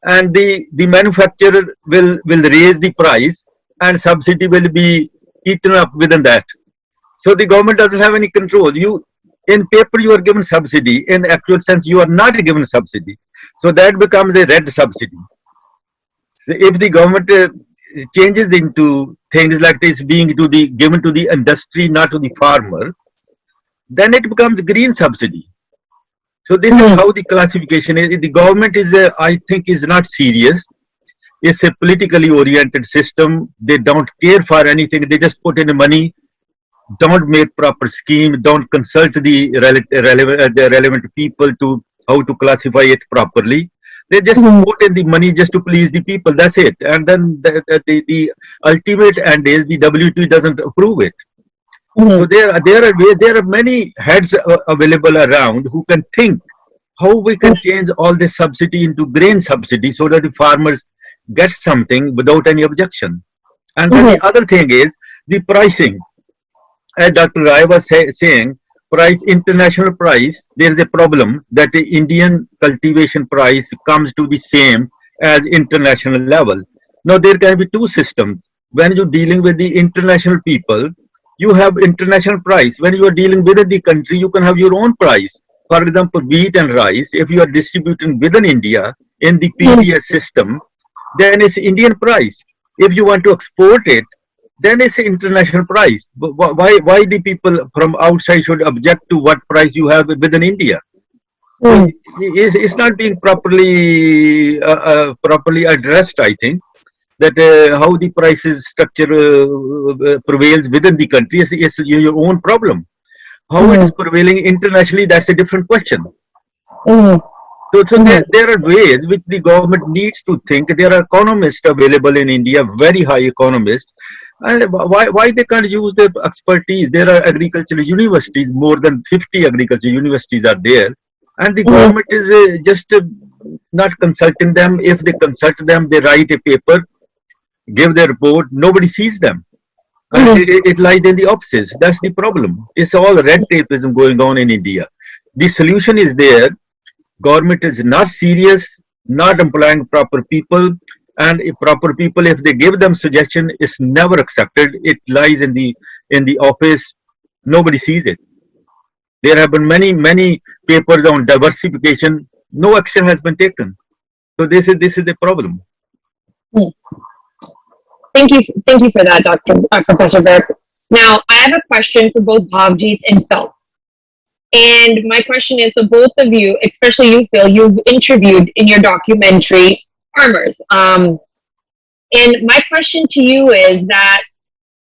and the manufacturer will raise the price, and subsidy will be eaten up within that. So the government doesn't have any control. In paper you are given subsidy, in actual sense you are not given subsidy. So that becomes a red subsidy. So if the government changes into things like this being given to the industry, not to the farmer, then it becomes green subsidy. So this is how the classification is. The government is, I think, is not serious. It's a politically oriented system. They don't care for anything. They just put in money, don't make proper scheme, don't consult the relevant people to how to classify it properly. They just put in the money just to please the people. That's it. And then the ultimate end is the WT doesn't approve it. So there are many heads available around who can think how we can change all this subsidy into grain subsidy so that the farmers get something without any objection. And then the other thing is the pricing. As Dr. Rai was saying, international price, there is a problem that the Indian cultivation price comes to the same as international level. Now there can be two systems. When you're dealing with the international people, you have international price. When you are dealing within the country, you can have your own price. For example, wheat and rice, if you are distributing within India in the PDS system, then it's Indian price. If you want to export it, then it's international price. But why the people from outside should object to what price you have within India? So it's not being properly addressed, I think. That how the prices structure prevails within the country is your own problem. How it is prevailing internationally, that's a different question. So there are ways which the government needs to think. There are economists available in India, very high economists. And why they can't use their expertise? There are agricultural universities, more than 50 agricultural universities are there. And the government is just not consulting them. If they consult them, they write a paper, give their report, nobody sees them. And it lies in the offices. That's the problem. It's all red tapeism going on in India. The solution is there. Government is not serious, not employing proper people, and if proper people, if they give them suggestion, it's never accepted. It lies in the office. Nobody sees it. There have been many papers on diversification. No action has been taken. So this is the problem. Thank you for that, Professor Burke. Now, I have a question for both Bhavjit and Phil. And my question is, so both of you, especially you, Phil, you've interviewed in your documentary farmers. And my question to you is that,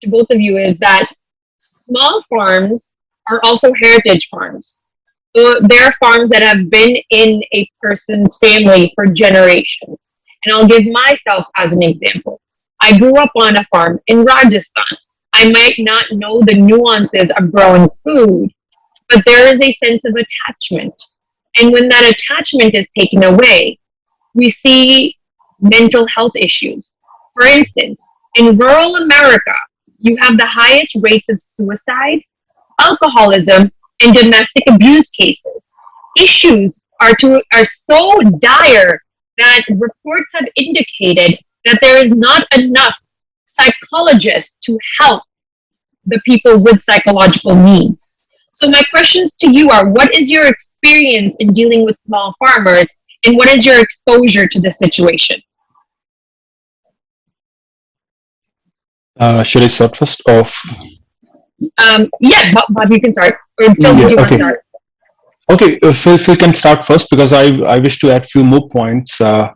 to both of you, is that small farms are also heritage farms. So they're farms that have been in a person's family for generations. And I'll give myself as an example. I grew up on a farm in Rajasthan. I might not know the nuances of growing food, but there is a sense of attachment. And when that attachment is taken away, we see mental health issues. For instance, in rural America, you have the highest rates of suicide, alcoholism, and domestic abuse cases. Issues are so dire that reports have indicated that there is not enough psychologists to help the people with psychological needs. So my questions to you are, what is your experience in dealing with small farmers, and what is your exposure to this situation? Should I start first? Yeah, Bob, you can start. Or Phil, Yeah, do you want to okay. start? Okay, Phil can start first because I wish to add few more points to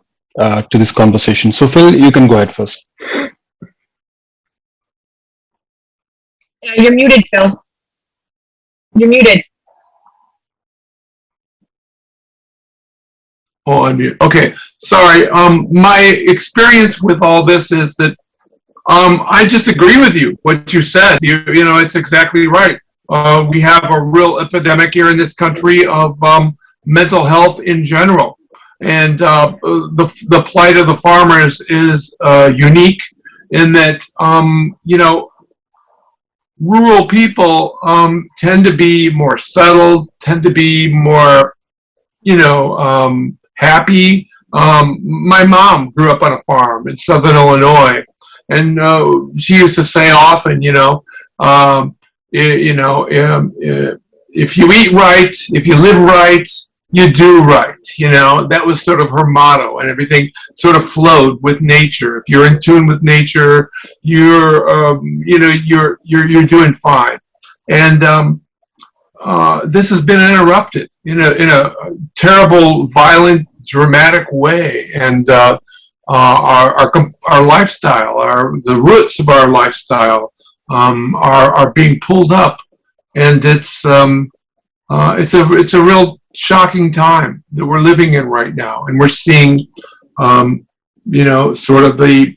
this conversation. So Phil, you can go ahead first. You're muted, Phil. You're muted. Oh, I'm mute. Okay, sorry. My experience with all this is that I just agree with you. What you said, you know, it's exactly right. We have a real epidemic here in this country of mental health in general, and the plight of the farmers is unique in that you know, rural people tend to be more settled, tend to be more, you know, happy. My mom grew up on a farm in southern Illinois, and she used to say often, you know, if you eat right, if you live right, you do right. You know, that was sort of her motto, and everything sort of flowed with nature. If you're in tune with nature, you're doing fine. And this has been interrupted in a terrible, violent, dramatic way, and our lifestyle, the roots of our lifestyle, are being pulled up, and it's a real shocking time that we're living in right now, and we're seeing sort of the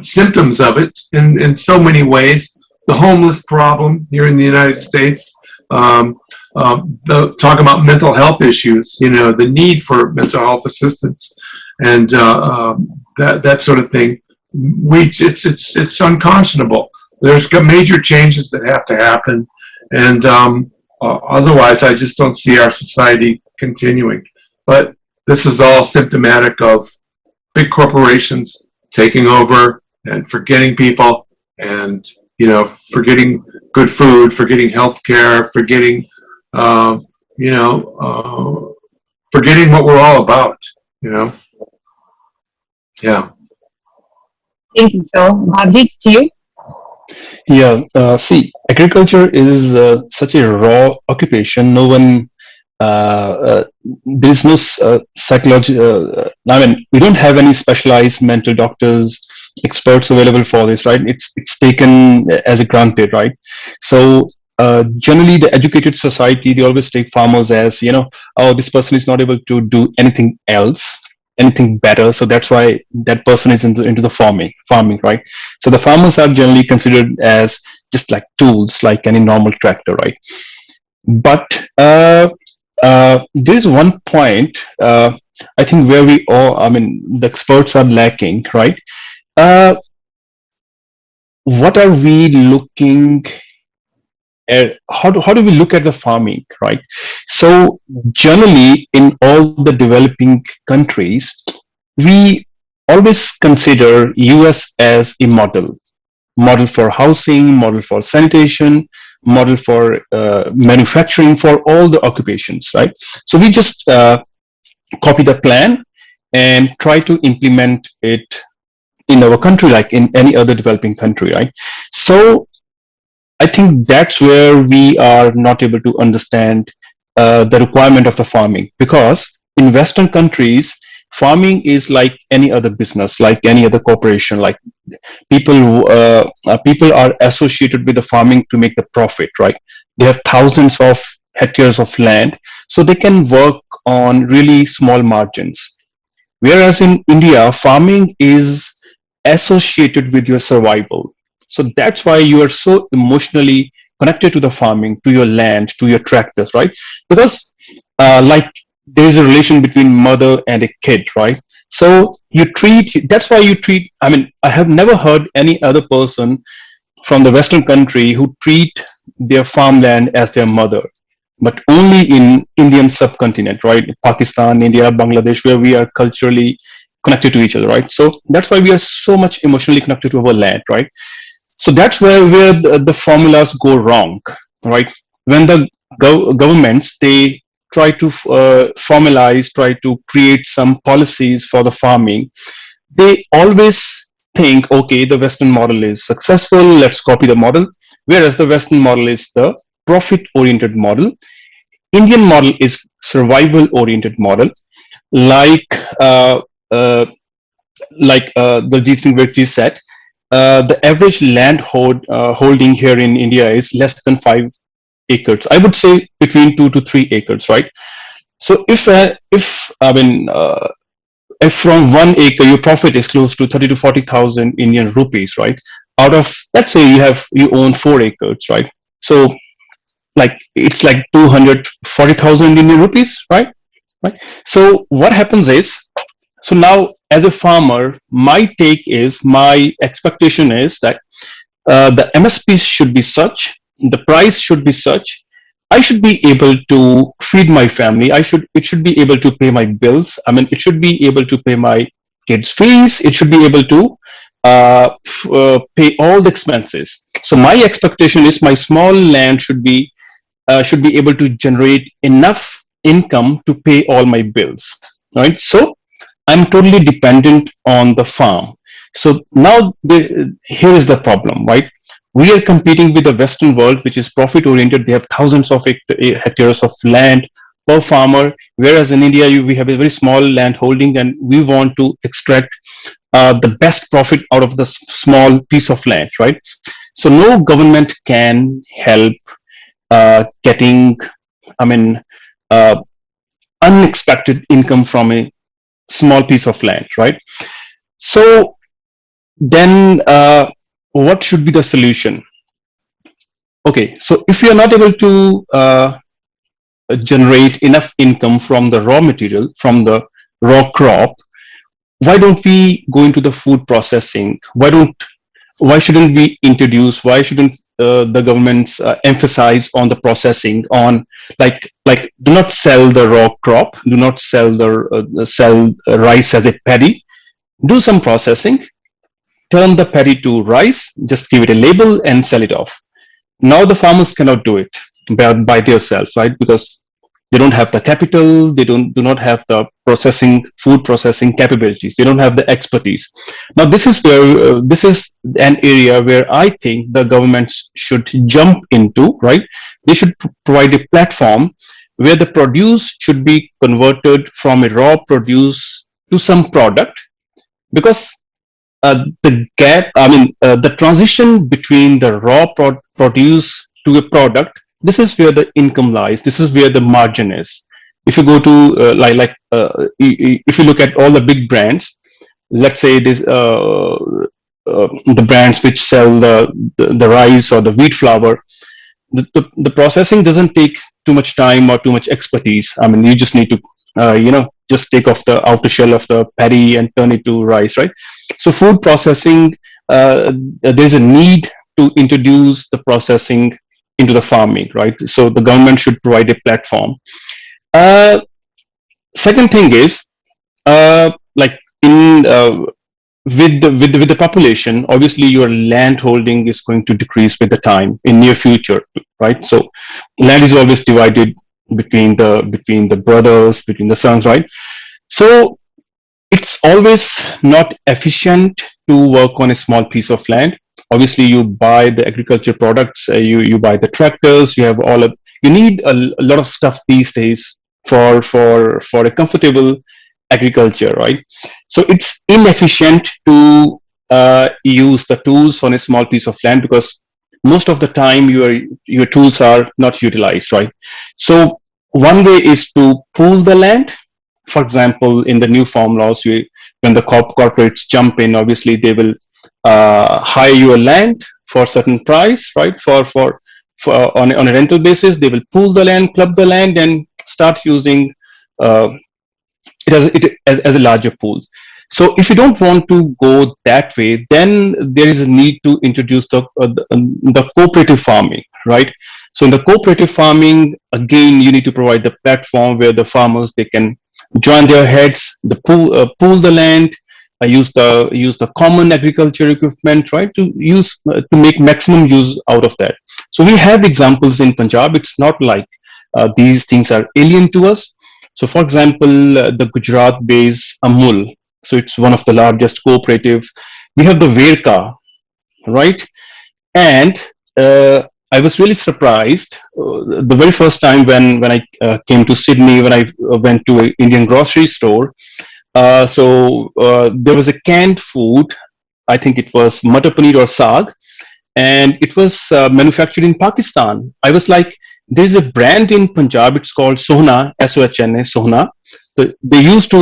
symptoms of it in so many ways. The homeless problem here in the United States, talk about mental health issues, you know, the need for mental health assistance, and that sort of thing. It's unconscionable. There's major changes that have to happen, and otherwise, I just don't see our society continuing. But this is all symptomatic of big corporations taking over and forgetting people, and forgetting good food, forgetting health care, forgetting forgetting what we're all about. Yeah. Thank you, Phil. Bhavji, to you. Yeah, see, agriculture is such a raw occupation. No one, there's no psychology. I mean, we don't have any specialized mental doctors, experts available for this, right? It's taken as a granted, right? So generally, the educated society, they always take farmers as, oh, this person is not able to do anything else, anything better, so that's why that person is into the farming, right? So the farmers are generally considered as just like tools, like any normal tractor, right? But there's one point, I think, where we all, I mean, the experts are lacking, right? What are we looking at? How do we look at the farming, right? So generally, in all the developing countries, we always consider US as a model for housing, model for sanitation, model for manufacturing, for all the occupations, right? So we just copy the plan and try to implement it in our country, like in any other developing country, right? So I think that's where we are not able to understand the requirement of the farming, because in Western countries, farming is like any other business, like any other corporation. Like people are associated with the farming to make the profit, right? They have thousands of hectares of land, so they can work on really small margins. Whereas in India, farming is associated with your survival. So that's why you are so emotionally connected to the farming, to your land, to your tractors, right? Because like there's a relation between mother and a kid, right? So that's why you treat, I mean, I have never heard any other person from the Western country who treat their farmland as their mother, but only in Indian subcontinent, right? Pakistan, India, Bangladesh, where we are culturally connected to each other, right? So that's why we are so much emotionally connected to our land, right? So that's where the formulas go wrong. right? When the governments, they try to formalize, try to create some policies for the farming, they always think, okay, the Western model is successful, let's copy the model. Whereas the Western model is the profit-oriented model. Indian model is survival-oriented model. Like uh, uh, Daljit Singh Virji said, the average land holding here in India is less than 5 acres. I would say between 2 to 3 acres, right? So if I mean if from 1 acre your profit is close to 30 to 40,000 Indian rupees, right? Out of, let's say you own 4 acres, right? So like it's like 240,000 Indian rupees, right? Right. So what happens is, so now as a farmer, my expectation is that the MSP should be such, the price should be such, I should be able to feed my family. It should be able to pay my bills. I mean, it should be able to pay my kids' fees. It should be able to pay all the expenses. So my expectation is my small land should be able to generate enough income to pay all my bills, right? So I'm totally dependent on the farm. So now here is the problem, right? We are competing with the Western world, which is profit oriented. They have thousands of hectares of land per farmer, whereas in India we have a very small land holding, and we want to extract the best profit out of the small piece of land, right? So no government can help getting, I mean, uh, unexpected income from a small piece of land, right? So then, what should be the solution? Okay, so if we are not able to generate enough income from the raw material, from the raw crop, why don't we go into the food processing? Why shouldn't we introduce? Why shouldn't the governments emphasize on the processing? On do not sell the raw crop. Do not sell rice as a paddy. Do some processing. Turn the paddy to rice. Just give it a label and sell it off. Now the farmers cannot do it by themselves, right? Because they don't have the capital, they do not have the food processing capabilities, they don't have the expertise. Now this is where this is an area where I think the governments should jump into, right? They should provide a platform where the produce should be converted from a raw produce to some product, because the transition between the raw produce to a product, this is where the income lies. This is where the margin is. If you go to if you look at all the big brands, let's say this the brands which sell the rice or the wheat flour, the processing doesn't take too much time or too much expertise. I mean, you just need to just take off the outer shell of the paddy and turn it to rice, right? So food processing, there's a need to introduce the processing into the farming, right? So the government should provide a platform. Second thing is, like in with the population, obviously your land holding is going to decrease with the time in near future, right? So land is always divided between the brothers, between the sons, right? So it's always not efficient to work on a small piece of land. Obviously you buy the agriculture products, you buy the tractors, you need a lot of stuff these days for a comfortable agriculture, right? So it's inefficient to use the tools on a small piece of land, because most of the time your tools are not utilized, right? So one way is to pool the land. For example, in the new farm laws, when the corporates jump in, obviously they will hire your land for a certain price, right? For on a rental basis, they will pool the land, club the land, and start using as a larger pool. So if you don't want to go that way, then there is a need to introduce the cooperative farming, right? So in the cooperative farming, again, you need to provide the platform where the farmers, they can join their heads, pool the land, I use the common agriculture equipment, right? To make maximum use out of that. So we have examples in Punjab. It's not like these things are alien to us. So, for example, the Gujarat-based Amul. So it's one of the largest cooperative. We have the Verka, right? And I was really surprised the very first time when I came to Sydney, when I went to an Indian grocery store. There was a canned food. I think it was matar paneer or saag, and it was manufactured in Pakistan. I was like, there's a brand in Punjab. It's called Sohna, Sohna, Sohna. So they used to,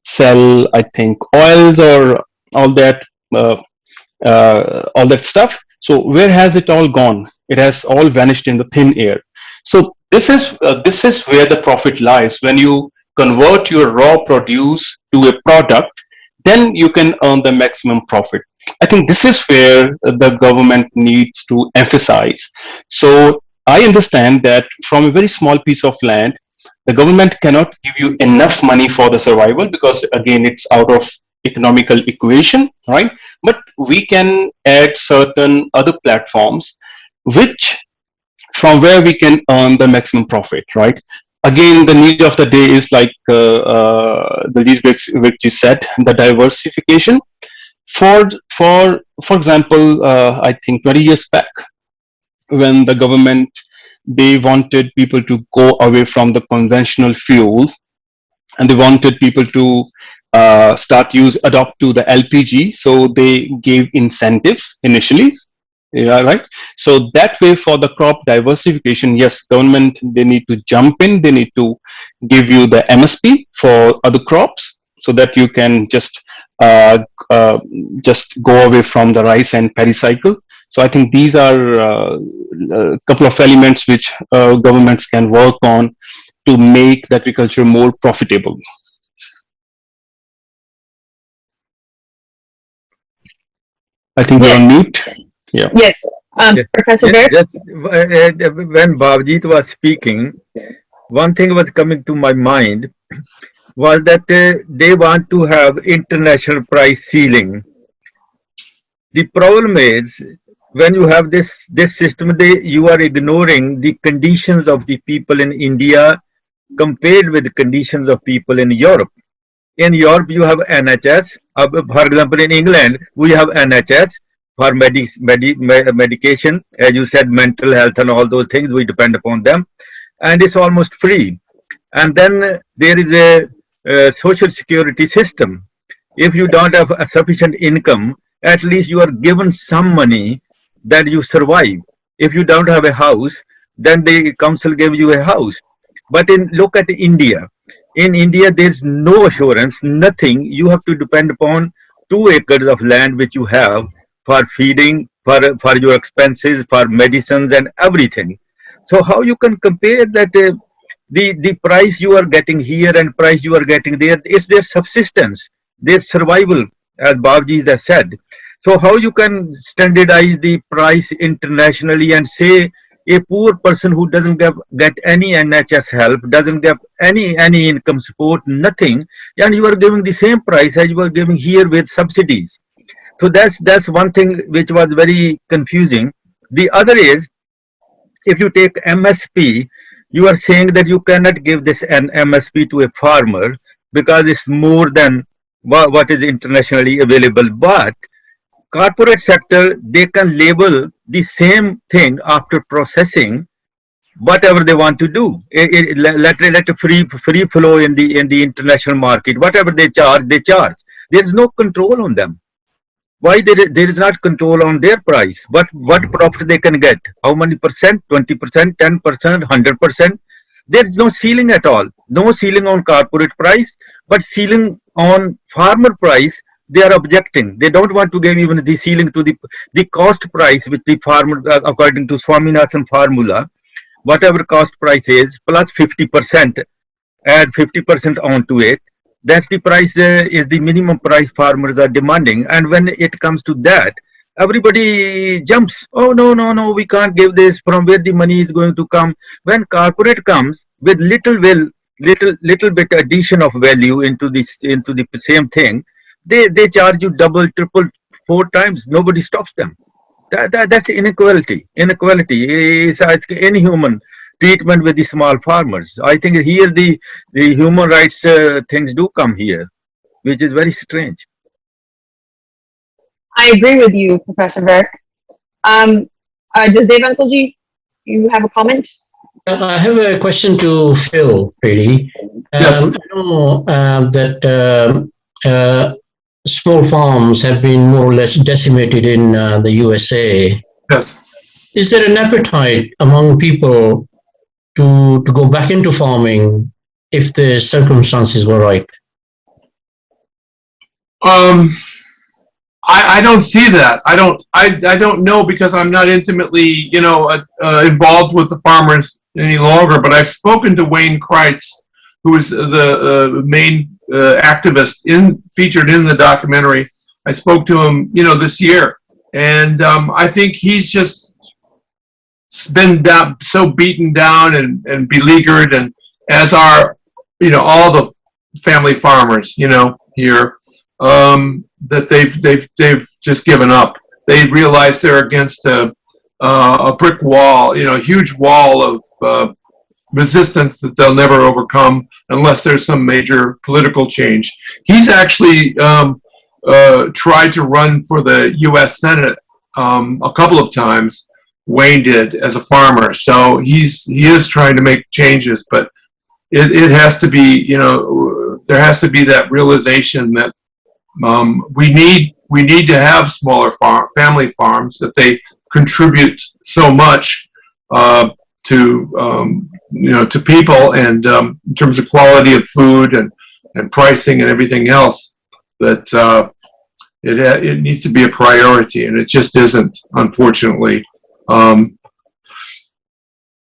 sell, I think, oils or all that, all that stuff. So where has it all gone? It has all vanished in the thin air. So this is where the profit lies. When you convert your raw produce to a product, then you can earn the maximum profit. I think this is where the government needs to emphasize. So I understand that from a very small piece of land, the government cannot give you enough money for the survival, because again, it's out of economical equation, right? But we can add certain other platforms which from where we can earn the maximum profit, right? Again, the need of the day is like the lead which you said, the diversification. For example, I think 20 years back, when the government, they wanted people to go away from the conventional fuel, and they wanted people to adopt to the LPG. So they gave incentives initially. Yeah, right. So that way, for the crop diversification, yes, government, they need to jump in. They need to give you the MSP for other crops, so that you can just go away from the rice and paddy cycle. So I think these are a couple of elements which governments can work on to make the agriculture more profitable. I think we're on mute. Yeah. Yes. Professor Baird? When Bhavjit was speaking, one thing was coming to my mind was that they want to have international price ceiling. The problem is, when you have this system, you are ignoring the conditions of the people in India compared with the conditions of people in Europe. In Europe, you have NHS. For example, in England, we have NHS for medication. As you said, mental health and all those things, we depend upon them. And it's almost free. And then there is a social security system. If you don't have a sufficient income, at least you are given some money that you survive. If you don't have a house, then the council gives you a house. But look at India. In India, there's no assurance, nothing. You have to depend upon 2 acres of land which you have for feeding, for your expenses, for medicines and everything. So how you can compare that the price you are getting here and price you are getting there is their subsistence, their survival, as Bhavji has said. So how you can standardize the price internationally and say a poor person who doesn't get any NHS help, doesn't get any income support, nothing, and you are giving the same price as you are giving here with subsidies. So that's one thing which was very confusing. The other is, if you take MSP, you are saying that you cannot give this an MSP to a farmer because it's more than what is internationally available. But corporate sector, they can label the same thing after processing whatever they want to do. Let a free flow in the international market. Whatever they charge, they charge. There is no control on them. Why there is not control on their price? What profit they can get? How many percent? 20%, 10%, 100%? There is no ceiling at all. No ceiling on corporate price, but ceiling on farmer price. They are objecting. They don't want to give even the ceiling to the cost price which the farmer, according to Swaminathan formula, whatever cost price is, plus 50%, add 50% onto it. That's the price, is the minimum price farmers are demanding. And when it comes to that, everybody jumps. Oh, no, we can't give this. From where the money is going to come? When corporate comes with little will little bit addition of value into the same thing, they charge you double, triple, 4 times. Nobody stops them. That's inequality. Inequality is inhuman treatment with the small farmers. I think here the human rights things do come here, which is very strange. I agree with you, Professor Virk. Does Dave Uncle-G, you have a comment? I have a question to Phil, really. Yes. I know that small farms have been more or less decimated in the USA. Yes. Is there an appetite among people to go back into farming if the circumstances were right? I don't see that. I don't know, because I'm not intimately, involved with the farmers any longer. But I've spoken to Wayne Kreitz, who is the main activist featured in the documentary. I spoke to him, this year, and I think he's just been so beaten down and beleaguered, and as are, all the family farmers, here. That they've just given up. They realize they're against a brick wall, a huge wall of resistance that they'll never overcome unless there's some major political change. He's actually tried to run for the U.S. Senate a couple of times. Wayne did, as a farmer, so he is trying to make changes, but it has to be, there has to be that realization that we need to have smaller family farms, that they contribute so much to people, and in terms of quality of food and pricing and everything else, that it needs to be a priority, and it just isn't, unfortunately.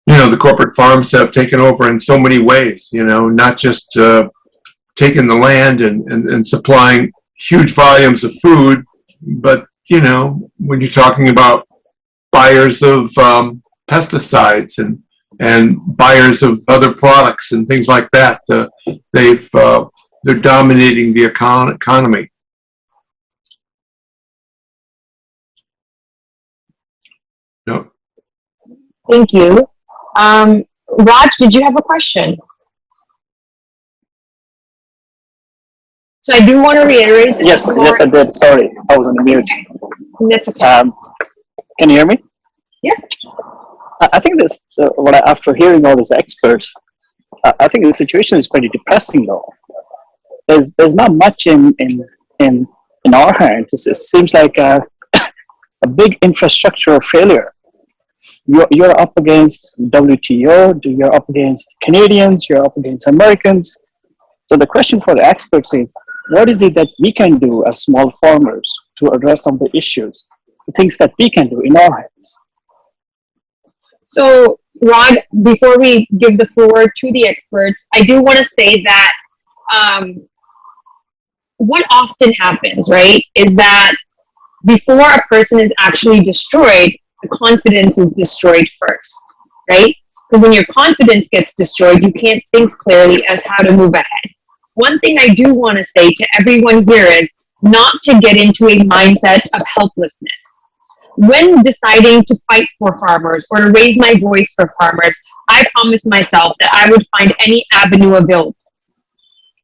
The corporate farms have taken over in so many ways, not just taking the land and supplying huge volumes of food, but when you're talking about buyers of pesticides and buyers of other products and things like that, they're dominating the economy. No. Thank you. Raj, did you have a question? So I do want to reiterate. Yes, I did. Sorry, I was on mute. That's okay. Can you hear me? Yeah. I think this, after hearing all these experts, I think the situation is pretty depressing, though. There's not much in our hands. It seems like a big infrastructure failure. You're up against WTO, you're up against Canadians, you're up against Americans. So the question for the experts is, what is it that we can do as small farmers to address some of the issues, the things that we can do in our hands? So, Rod, before we give the floor to the experts, I do want to say that what often happens, right, is that before a person is actually destroyed, the confidence is destroyed first, right? So when your confidence gets destroyed, you can't think clearly as how to move ahead. One thing I do want to say to everyone here is not to get into a mindset of helplessness. When deciding to fight for farmers or to raise my voice for farmers, I promised myself that I would find any avenue available.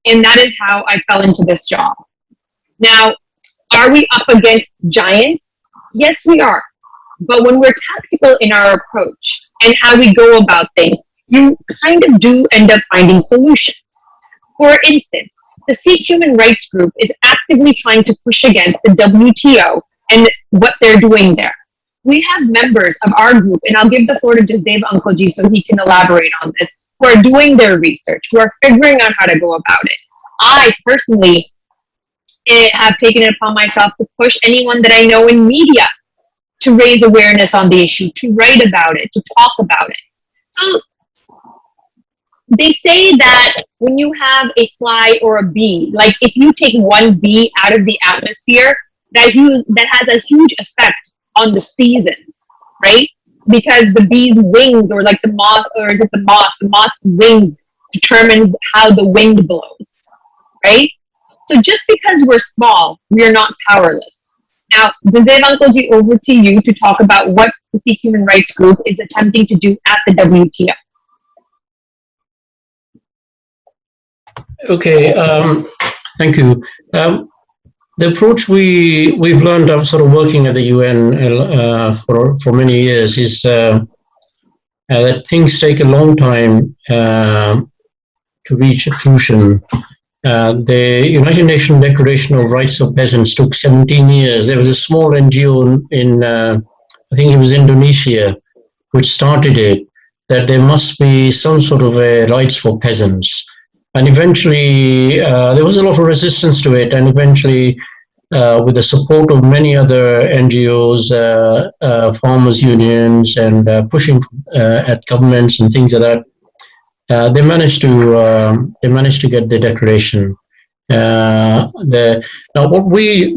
And that is how I fell into this job. Now, are we up against giants? Yes, we are. But when we're tactical in our approach and how we go about things, you kind of do end up finding solutions. For instance, the Sikh Human Rights Group is actively trying to push against the WTO and what they're doing there. We have members of our group, and I'll give the floor to just Dave Uncle-G so he can elaborate on this, who are doing their research, who are figuring out how to go about it. I personally have taken it upon myself to push anyone that I know in media to raise awareness on the issue, to write about it, to talk about it. So they say that when you have a fly or a bee, like if you take one bee out of the atmosphere, that has a huge effect on the seasons, right? Because the bee's wings, or like the moth, or is it the moth's wings determines how the wind blows, right? So just because we're small, we are not powerless. Now, Dave Uncle-ji, over to you to talk about what the Sikh Human Rights Group is attempting to do at the WTO. Okay, thank you. The approach we've learned of sort of working at the UN for many years is that things take a long time to reach a solution. The United Nations Declaration of Rights of Peasants took 17 years. There was a small NGO in, I think it was Indonesia, which started it, that there must be some sort of a rights for peasants. And eventually, there was a lot of resistance to it. And eventually, with the support of many other NGOs, farmers' unions, and pushing at governments and things like that, they managed to get the declaration. Now, what we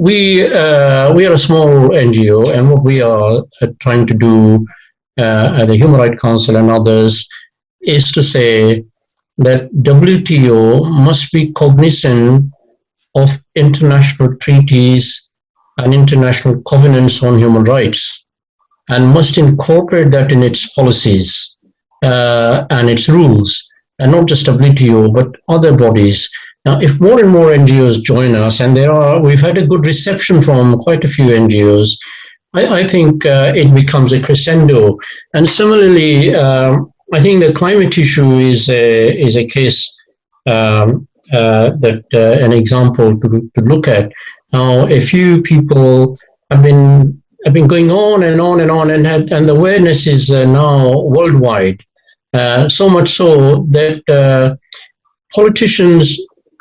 are a small NGO, and what we are trying to do at the Human Rights Council and others is to say that WTO must be cognizant of international treaties and international covenants on human rights, and must incorporate that in its policies and its rules, and not just WTO, but other bodies. Now, if more and more NGOs join us, and we've had a good reception from quite a few NGOs, I think it becomes a crescendo. And similarly, I think the climate issue is a case that an example to look at. Now, a few people have been going on and on and on, and the awareness is now worldwide. So much so that politicians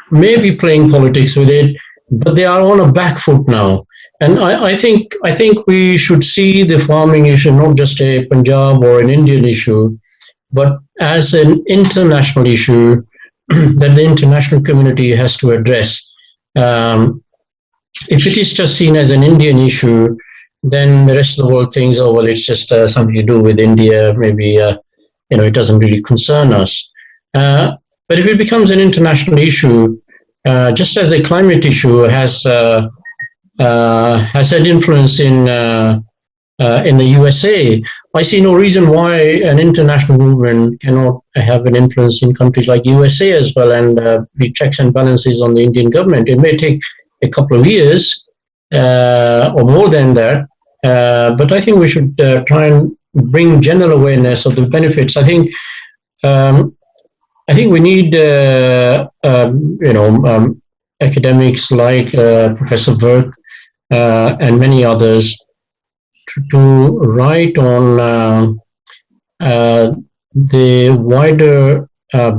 may be playing politics with it, but they are on a back foot now. And I think we should see the farming issue not just a Punjab or an Indian issue, but as an international issue that the international community has to address. If it is just seen as an Indian issue, then the rest of the world thinks, oh, well, it's just something to do with India. Maybe, it doesn't really concern us. But if it becomes an international issue, just as the climate issue has had influence in the USA, I see no reason why an international movement cannot have an influence in countries like USA as well, and be checks and balances on the Indian government. It may take a couple of years or more than that, but I think we should try and bring general awareness of the benefits. I think we need academics like Professor Burke and many others to write on the wider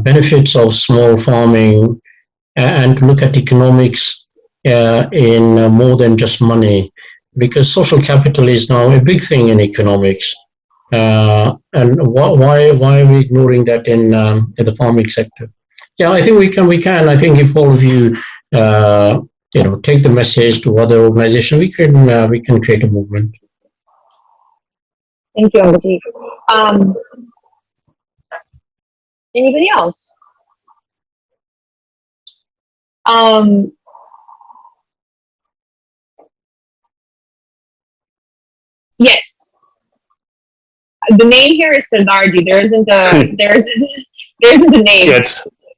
benefits of small farming and to look at economics in more than just money, because social capital is now a big thing in economics. And why are we ignoring that in the farming sector? Yeah, I think we can. I think if all of you take the message to other organizations, we can create a movement. Thank you, Anji. Anybody else? Yes. The name here is SHRG. There isn't a name.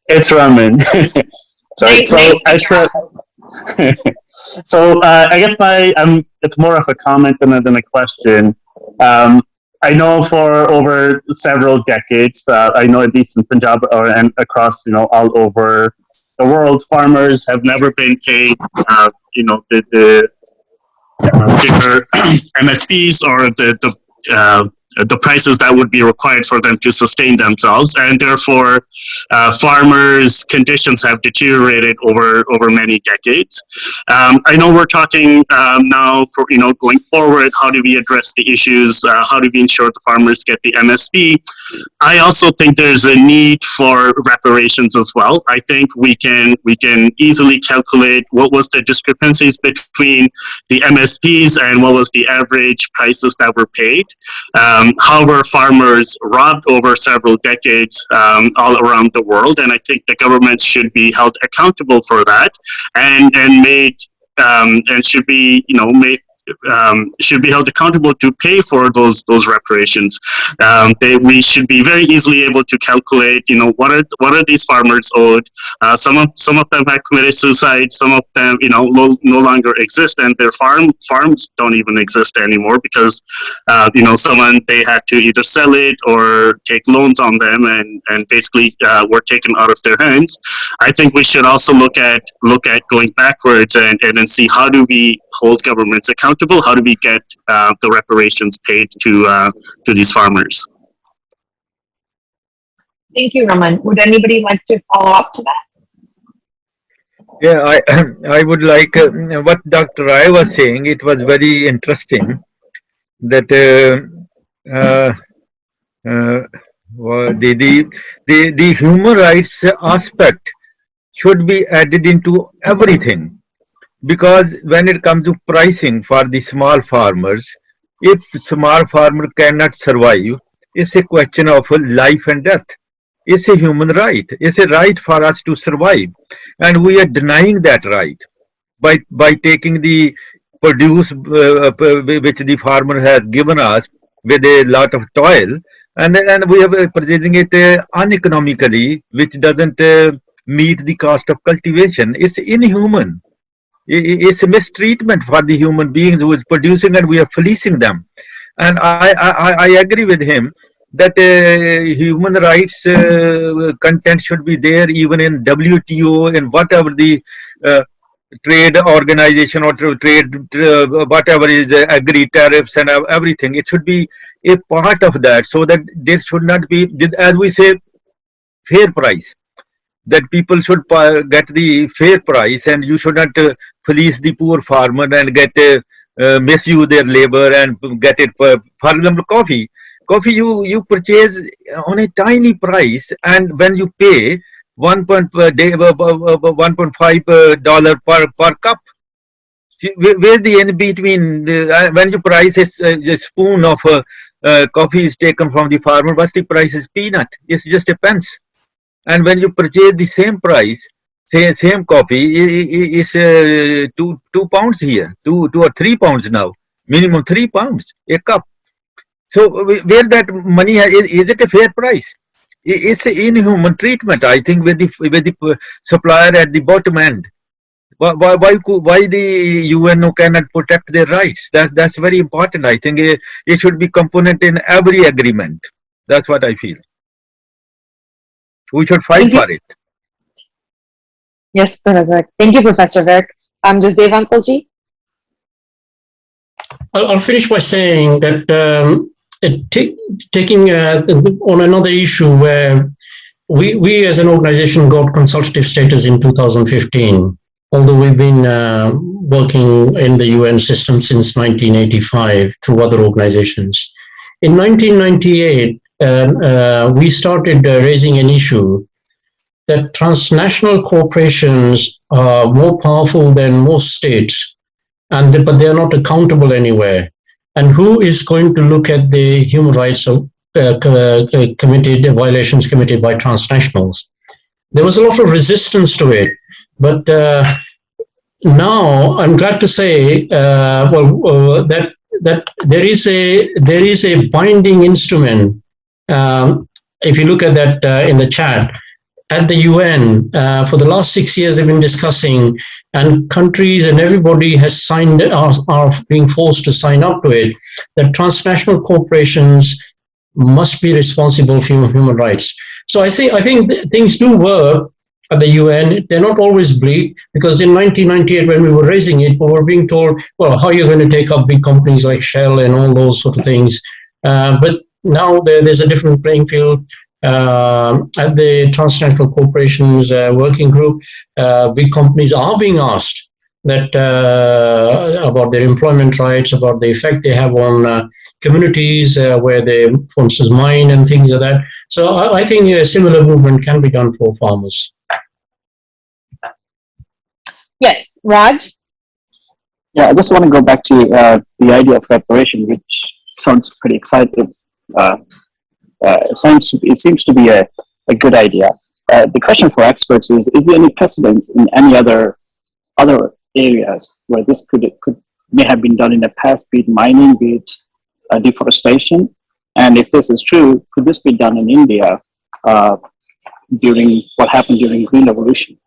It's Raman. Sorry. So I guess it's more of a comment than a question. I know for over several decades, I know at least in Punjab and across all over the world, farmers have never been paid the bigger MSPs or the prices that would be required for them to sustain themselves, and therefore farmers' conditions have deteriorated over many decades. I know we're talking now for going forward, how do we address the issues? How do we ensure the farmers get the MSP? I also think there's a need for reparations as well. I think we can easily calculate what was the discrepancies between the MSPs and what was the average prices that were paid. However, farmers robbed over several decades all around the world, and I think the government should be held accountable for that, and made and should be should be held accountable to pay for those reparations. We should be very easily able to calculate, what are these farmers owed. Some of them have committed suicide. Some of them, no longer exist, and their farms don't even exist anymore because, they had to either sell it or take loans on them, and basically were taken out of their hands. I think we should also look at going backwards and then see how do we hold governments accountable? How do we get the reparations paid to these farmers? Thank you, Raman. Would anybody like to follow up to that? Yeah, I would like what Dr. Rai was saying. It was very interesting that the human rights aspect should be added into everything. Because when it comes to pricing for the small farmers, if small farmer cannot survive, it's a question of life and death. It's a human right. It's a right for us to survive. And we are denying that right by taking the produce which the farmer has given us with a lot of toil, and we are purchasing it uneconomically, which doesn't meet the cost of cultivation. It's inhuman. It's a mistreatment for the human beings who is producing, and we are fleecing them. And I agree with him that human rights content should be there even in WTO and whatever the trade organization or trade whatever is agri tariffs and everything. It should be a part of that, so that there should not be, as we say, fair price. That people should get the fair price, and you should not fleece the poor farmer and get misuse their labor and get it. For example, coffee you purchase on a tiny price, and when you pay $1.5 per cup, where's the in between? When you price a spoon of coffee is taken from the farmer, what's the price? Is peanut. It's just a pence. And when you purchase the same price, same coffee, is 2 pounds here, 2 or 3 pounds now, minimum 3 pounds a cup. So where that money is it a fair price? It's an inhuman treatment, I think, with the supplier at the bottom end. Why the UNO cannot protect their rights? That's very important. I think it should be component in every agreement. That's what I feel. We should fight for it. Yes, Professor. Thank you, Professor Virk. Does Dave Uncle-ji? I'll finish by saying that taking on another issue where we as an organization got consultative status in 2015, although we've been working in the UN system since 1985 through other organizations. In 1998, we started raising an issue that transnational corporations are more powerful than most states, but they are not accountable anywhere. And who is going to look at the human rights of violations committed by transnationals? There was a lot of resistance to it, but now I'm glad to say that there is a binding instrument. If you look at that in the chat, at the UN, for the last 6 years they've been discussing, and countries and everybody has signed, are being forced to sign up to it, that transnational corporations must be responsible for human rights. So I think things do work at the UN. They're not always bleak, because in 1998 when we were raising it, we were being told, well, how are you going to take up big companies like Shell and all those sort of things? But now there's a different playing field. At the transnational corporations working group, big companies are being asked that about their employment rights, about the effect they have on communities where they, for instance, mine and things like that. So I think a similar movement can be done for farmers. Yes, Raj? Yeah, I just want to go back to the idea of reparation, which sounds pretty exciting. it seems to be a good idea. The question for experts is there any precedence in any other areas where this may have been done in the past, be it mining, be it deforestation? And if this is true, could this be done in India during what happened during Green Revolution?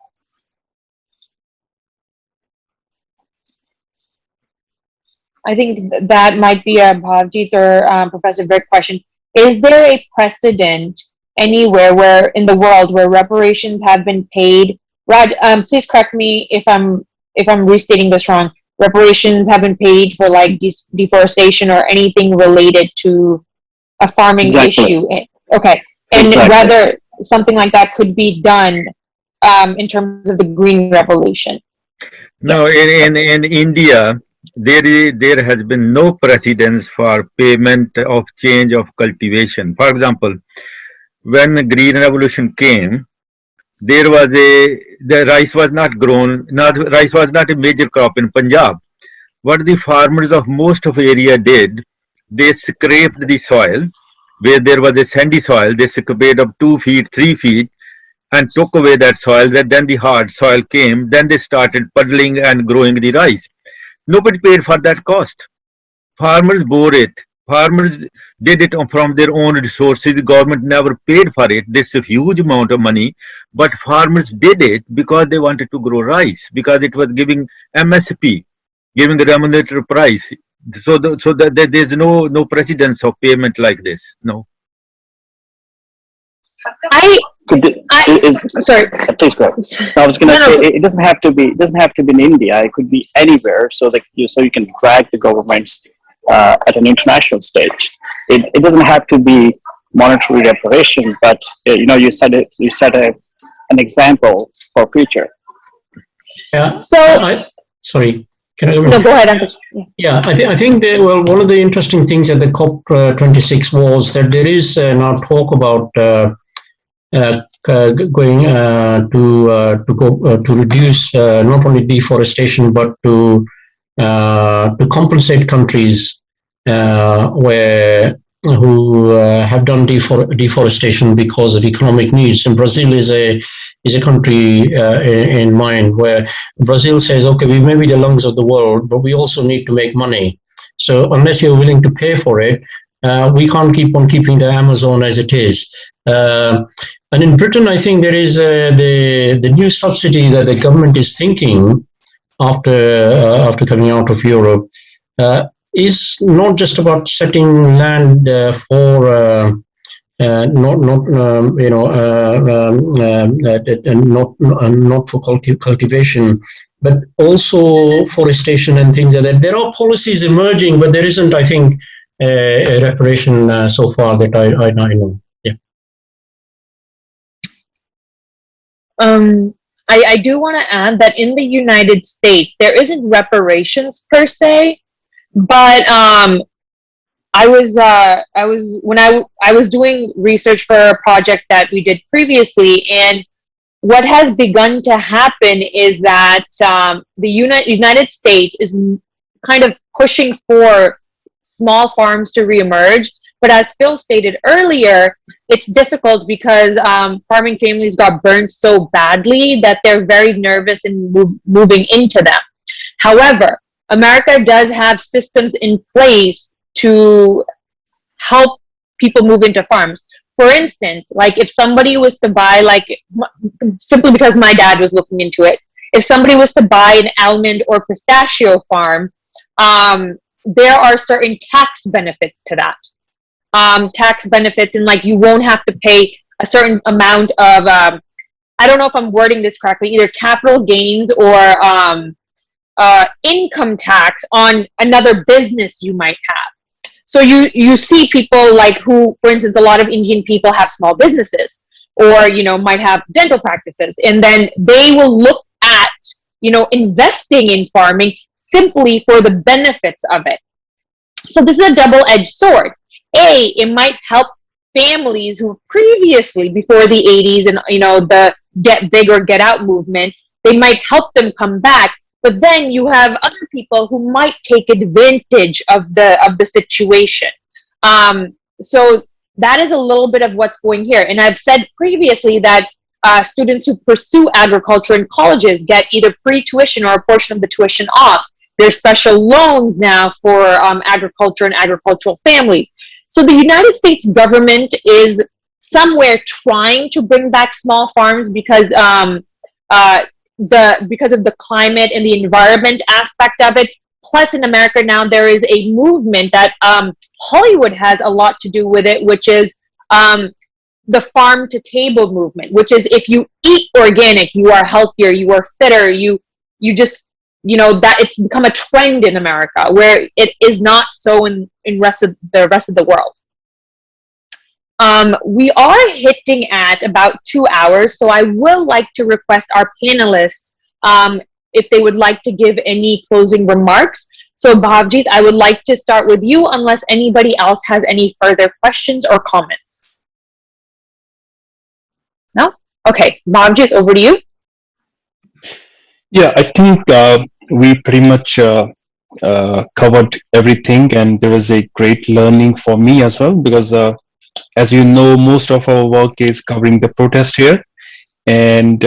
I think that might be a Bhavjit or Professor Brink question. Is there a precedent anywhere where in the world where reparations have been paid? Raj, please correct me if I'm restating this wrong. Reparations have been paid for like deforestation or anything related to a farming issue. Okay, and whether something like that could be done in terms of the Green Revolution. No, in India, there has been no precedence for payment of change of cultivation. For example, when the Green Revolution came, the rice was not grown. Rice was not a major crop in Punjab. What the farmers of most of area did, they scraped the soil where there was a sandy soil. They scraped up 2 feet, 3 feet, and took away that soil. Then the hard soil came. Then they started puddling and growing the rice. Nobody paid for that cost. Farmers bore it. Farmers did it from their own resources. The government never paid for it. This is a huge amount of money, but farmers did it because they wanted to grow rice, because it was giving MSP, giving a remunerated price. So there's no precedence of payment like this. No. Sorry. Please go ahead. I was going to say it doesn't have to be. It doesn't have to be in India. It could be anywhere. So that you can drag the governments at an international stage. It doesn't have to be monetary reparation, but you set an example for future. Yeah. So sorry. Can I go? No, go ahead, Ankush. Yeah, I think one of the interesting things at the COP26 was that there is now talk about going to reduce not only deforestation but to compensate countries who have done deforestation because of economic needs. And Brazil is a country in mind where Brazil says, okay, we may be the lungs of the world, but we also need to make money. So unless you're willing to pay for it, we can't keep on keeping the Amazon as it is. And in Britain, I think there is the new subsidy that the government is thinking after coming out of Europe is not just about setting land for not for cultivation, but also forestation and things like that. There are policies emerging, but there isn't, I think, a reparation so far that I know. Yeah. I do want to add that in the United States there isn't reparations per se, but I was doing research for a project that we did previously, and what has begun to happen is that the United States is kind of pushing for small farms to reemerge. But as Phil stated earlier, it's difficult because farming families got burnt so badly that they're very nervous in moving into them. However, America does have systems in place to help people move into farms. For instance, like if somebody was to buy, simply because my dad was looking into it, if somebody was to buy an almond or pistachio farm, there are certain tax benefits to that. Tax benefits, and like you won't have to pay a certain amount of, I don't know if I'm wording this correctly, either capital gains or income tax on another business you might have. So you see people like who, for instance, a lot of Indian people have small businesses or, might have dental practices, and then they will look at, investing in farming simply for the benefits of it. So this is a double-edged sword. It might help families who previously, before the 80s and, the get big or get out movement, they might help them come back. But then you have other people who might take advantage of the situation. so that is a little bit of what's going here. And I've said previously that students who pursue agriculture in colleges get either free tuition or a portion of the tuition off. There's special loans now for agriculture and agricultural families. So the United States government is somewhere trying to bring back small farms because because of the climate and the environment aspect of it. Plus, in America now, there is a movement that Hollywood has a lot to do with it, which is the farm to table movement, which is if you eat organic, you are healthier, you are fitter, you just, that it's become a trend in America where it is not so in the rest of the world. We are hitting at about 2 hours, so I will like to request our panelists if they would like to give any closing remarks. So Bhavjit, I would like to start with you unless anybody else has any further questions or comments. No? Okay, Bhavjit, over to you. Yeah, I think we pretty much covered everything, and there was a great learning for me as well, because as you know, most of our work is covering the protest here. And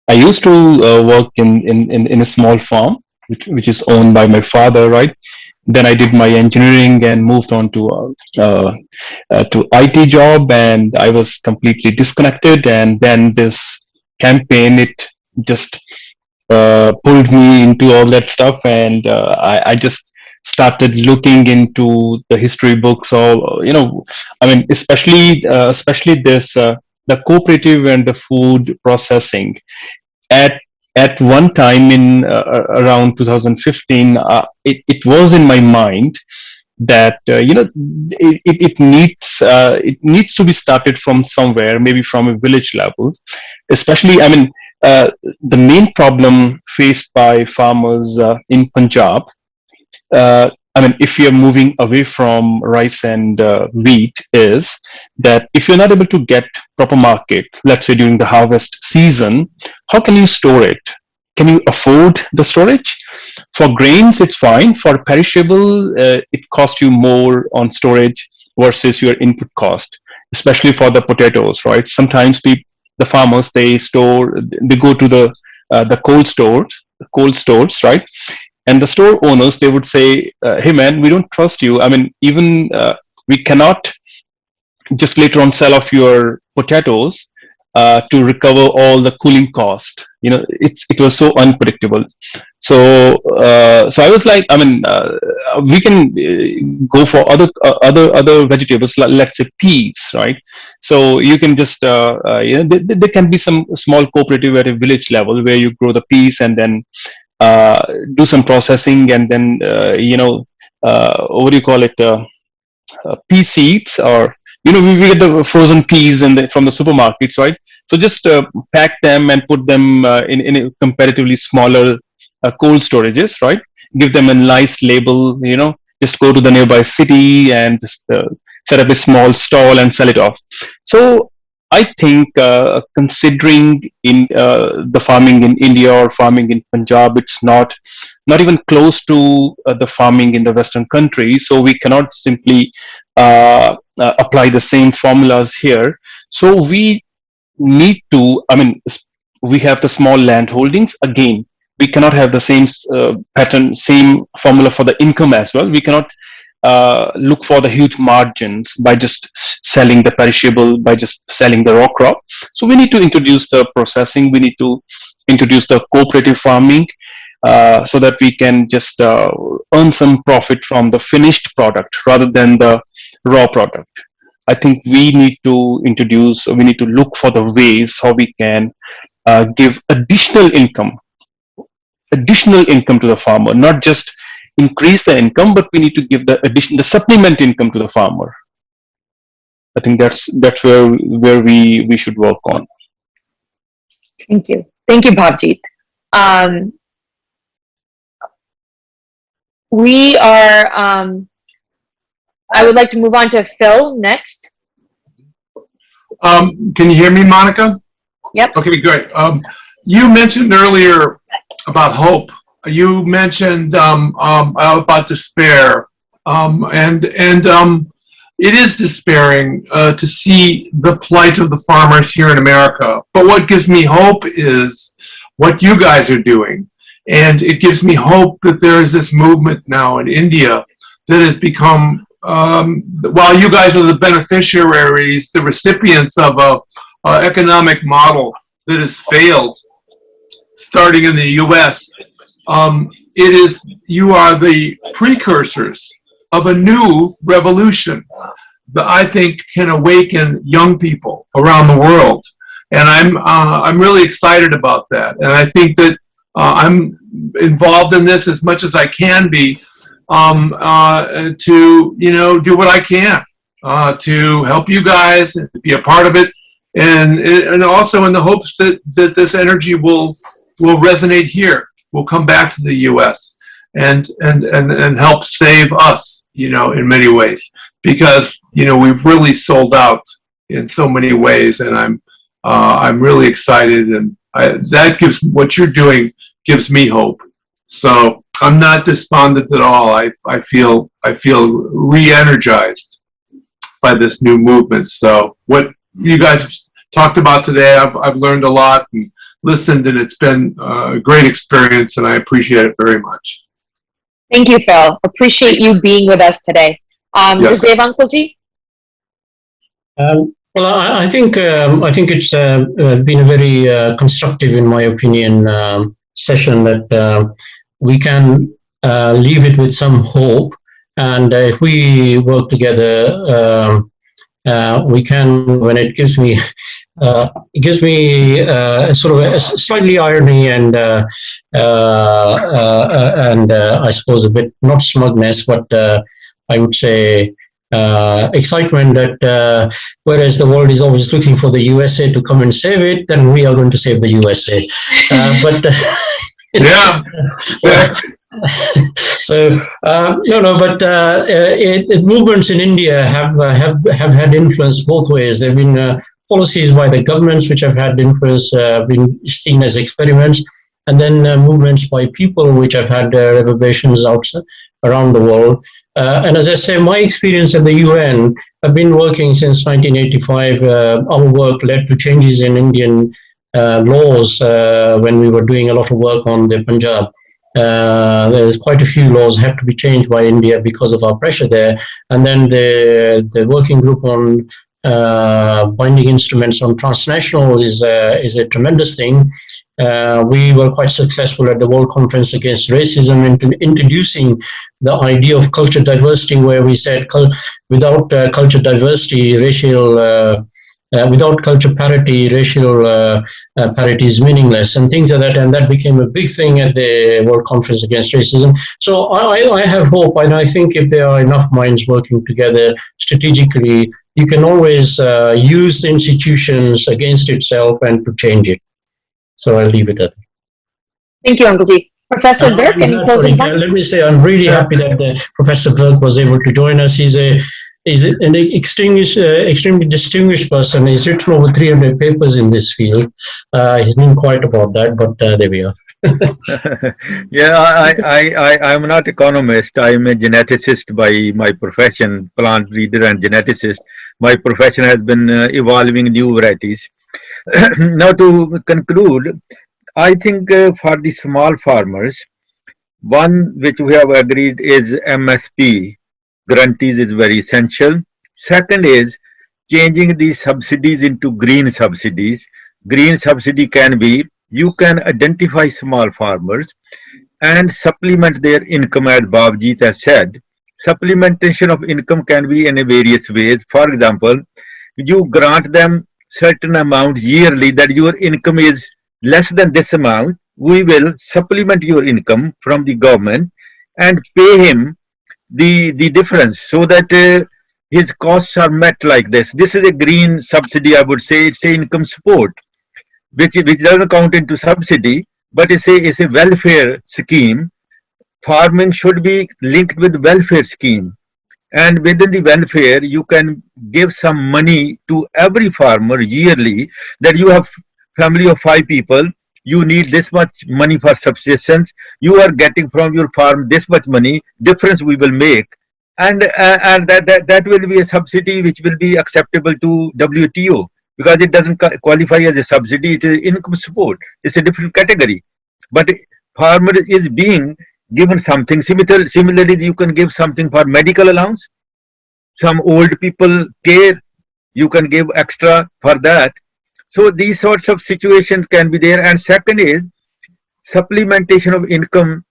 I used to work in a small farm, which is owned by my father, right? Then I did my engineering and moved on to IT job, and I was completely disconnected. And then this campaign, it just pulled me into all that stuff, and I just started looking into the history books. All I mean, especially this the cooperative and the food processing. At one time in around 2015, it was in my mind that it needs to be started from somewhere, maybe from a village level. Especially, I mean, the main problem faced by farmers in Punjab. I mean, if you're moving away from rice and wheat, is that if you're not able to get proper market, let's say during the harvest season, how can you store it? Can you afford the storage? For grains, it's fine. For perishable, it costs you more on storage versus your input cost, especially for the potatoes, right? Sometimes the farmers, they go to the cold stores, right? And the store owners, they would say, hey man, we don't trust you. I mean, even we cannot just later on sell off your potatoes to recover all the cooling cost. It was so unpredictable. So I was like, I mean, we can go for other vegetables, let's say peas, right? So you can just there can be some small cooperative at a village level where you grow the peas and then do some processing, and then what do you call it, pea seeds, or we get the frozen peas from the supermarkets, right? So just pack them and put them in a comparatively smaller cold storages, right? Give them a nice label, just go to the nearby city and just set up a small stall and sell it off. So I think considering in the farming in India or farming in Punjab, it's not even close to the farming in the Western countries. So we cannot simply apply the same formulas here. So we need to, I mean, we have the small land holdings. Again, we cannot have the same pattern, same formula for the income as well. We cannot look for the huge margins by just selling the perishable, by just selling the raw crop. So we need to introduce the processing. We need to introduce the cooperative farming so that we can just earn some profit from the finished product rather than the raw product. I think we need to look for the ways how we can give additional income to the farmer, not just increase the income, but we need to give the supplement income to the farmer. I think that's where we should work on. Thank you, Bhavjit. We are. I would like to move on to Phil next. Can you hear me, Monica? Yep. Okay, great. You mentioned earlier about hope. You mentioned about despair, and it is despairing to see the plight of the farmers here in America. But what gives me hope is what you guys are doing. And it gives me hope that there is this movement now in India that has become, while you guys are the beneficiaries, the recipients of a economic model that has failed, starting in the U.S., you are the precursors of a new revolution that I think can awaken young people around the world. And I'm really excited about that. And I think that I'm involved in this as much as I can be to do what I can to help you guys and be a part of it, and also in the hopes that this energy will resonate here, will come back to the U.S. and help save us, in many ways, because we've really sold out in so many ways, and I'm really excited, and what you're doing gives me hope. So I'm not despondent at all. I feel re-energized by this new movement. So what you guys have talked about today, I've learned a lot and listened, and it's been a great experience, and I appreciate it very much. Thank you, Phil. Appreciate you being with us today. Yes. Dave Uncle G? Well, I think it's been a very constructive, in my opinion, session that we can leave it with some hope, and if we work together, we can. When it gives me sort of a slightly irony and I suppose a bit, not smugness, but I would say excitement that whereas the world is always looking for the USA to come and save it, then we are going to save the USA. But Yeah. So movements in India have had influence both ways. There have been policies by the governments which have had influence, been seen as experiments, and then movements by people which have had reverberations around the world. And as I say, my experience at the UN, I've been working since 1985. Our work led to changes in Indian laws when we were doing a lot of work on the Punjab. There's quite a few laws had to be changed by India because of our pressure there. And then the working group on binding instruments on transnationals is a tremendous thing. We were quite successful at the World Conference Against Racism in introducing the idea of culture diversity, where we said without culture diversity, without culture parity, racial parity is meaningless, and things like that. And that became a big thing at the World Conference Against Racism. So I have hope, and I think if there are enough minds working together strategically, you can always use the institutions against itself and to change it. So I'll leave it at that. Thank you, Uncle G. Professor Burke, any closing comments? Let me say I'm really happy that Professor Burke was able to join us. He's an extremely distinguished person. He's written over 300 papers in this field. He's been quiet about that, but there we are. Yeah, I'm not economist. I'm a geneticist by my profession, plant breeder and geneticist. My profession has been evolving new varieties. Now to conclude, I think for the small farmers, one which we have agreed is MSP, guarantees, is very essential. Second is changing the subsidies into green subsidies. Green subsidy can be, you can identify small farmers and supplement their income, as Babjit has said. Supplementation of income can be in various ways. For example, you grant them certain amount yearly that your income is less than this amount. We will supplement your income from the government and pay him the difference so that his costs are met like this. This is a green subsidy, I would say. It's a income support, which doesn't count into subsidy, but it's a welfare scheme. Farming should be linked with welfare scheme. And within the welfare, you can give some money to every farmer yearly, that you have family of 5 people, you need this much money for subsistence, you are getting from your farm this much money, difference we will make. and that will be a subsidy which will be acceptable to WTO, because it doesn't qualify as a subsidy. It is income support. It's a different category, but farmer is being given something. Similarly, you can give something for medical allowance. Some old people care, you can give extra for that. So these sorts of situations can be there. And second is supplementation of income.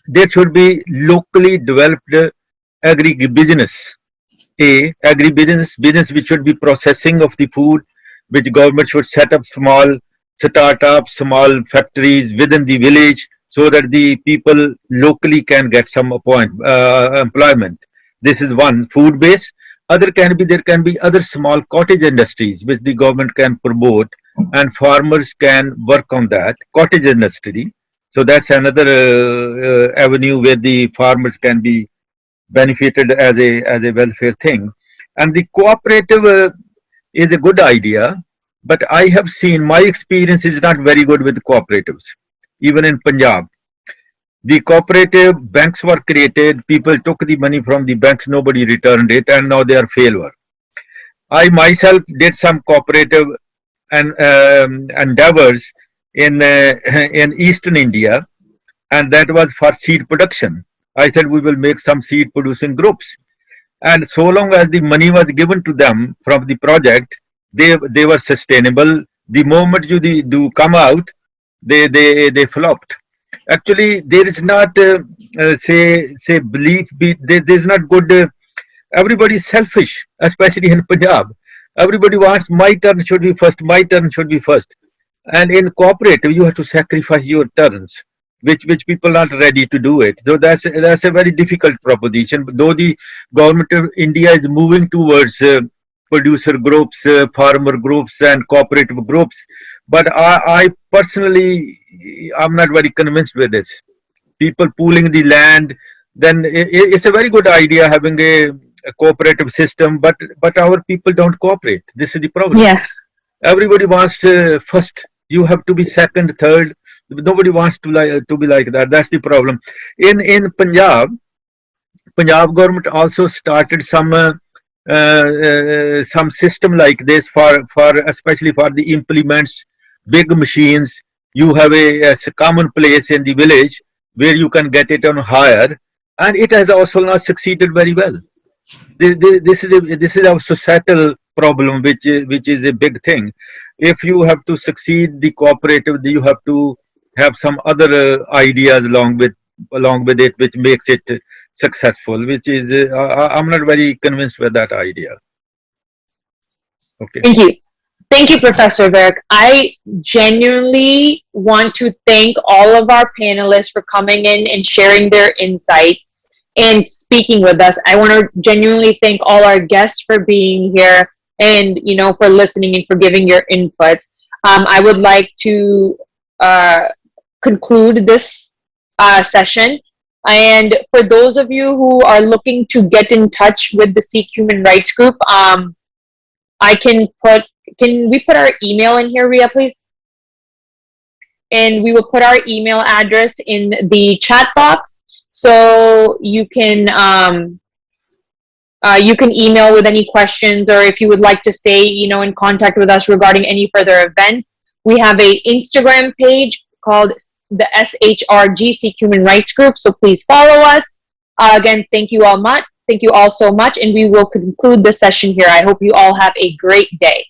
There should be locally developed agribusiness. Agribusiness which should be processing of the food, which government should set up small startups, small factories within the village, so that the people locally can get some employment. This is one, food base. There can be other small cottage industries which the government can promote, and farmers can work on that cottage industry. So that's another avenue where the farmers can be benefited as a welfare thing. And the cooperative is a good idea, but I have seen, my experience is not very good with cooperatives. Even in Punjab, the cooperative banks were created, people took the money from the banks, nobody returned it, and now they are failure. I myself did some cooperative endeavors in eastern India, and that was for seed production. I said we will make some seed producing groups, and so long as the money was given to them from the project, they were sustainable. The moment you do come out, they flopped. Actually, there is not say belief. There's not good. Everybody is selfish, especially in Punjab. Everybody wants my turn should be first. My turn should be first. And in cooperative, you have to sacrifice your turns, which people are not ready to do it. So that's a very difficult proposition. Though the government of India is moving towards producer groups, farmer groups, and cooperative groups, but I personally, I'm not very convinced with this. People pooling the land, then it's a very good idea having a cooperative system, but our people don't cooperate. This is the problem. Yeah. Everybody wants first. You have to be second, third. Nobody wants to be like that. That's the problem. In Punjab government also started some system like this for especially for the implements, big machines. You have a common place in the village where you can get it on hire, and it has also not succeeded very well. This is a societal problem, which is a big thing. If you have to succeed the cooperative, you have to have some other ideas along with it, which makes it successful. Which is I'm not very convinced with that idea. Okay. Thank you, Professor Berg. I genuinely want to thank all of our panelists for coming in and sharing their insights and speaking with us. I want to genuinely thank all our guests for being here and, for listening and for giving your inputs. I would like to conclude this session. And for those of you who are looking to get in touch with the Sikh Human Rights Group, can we put our email in here, Ria, please? And we will put our email address in the chat box, so you can email with any questions, or if you would like to stay, in contact with us regarding any further events. We have a Instagram page called the SHRG, Sikh Human Rights Group, so please follow us. Again, thank you all so much, and we will conclude the session here. I hope you all have a great day.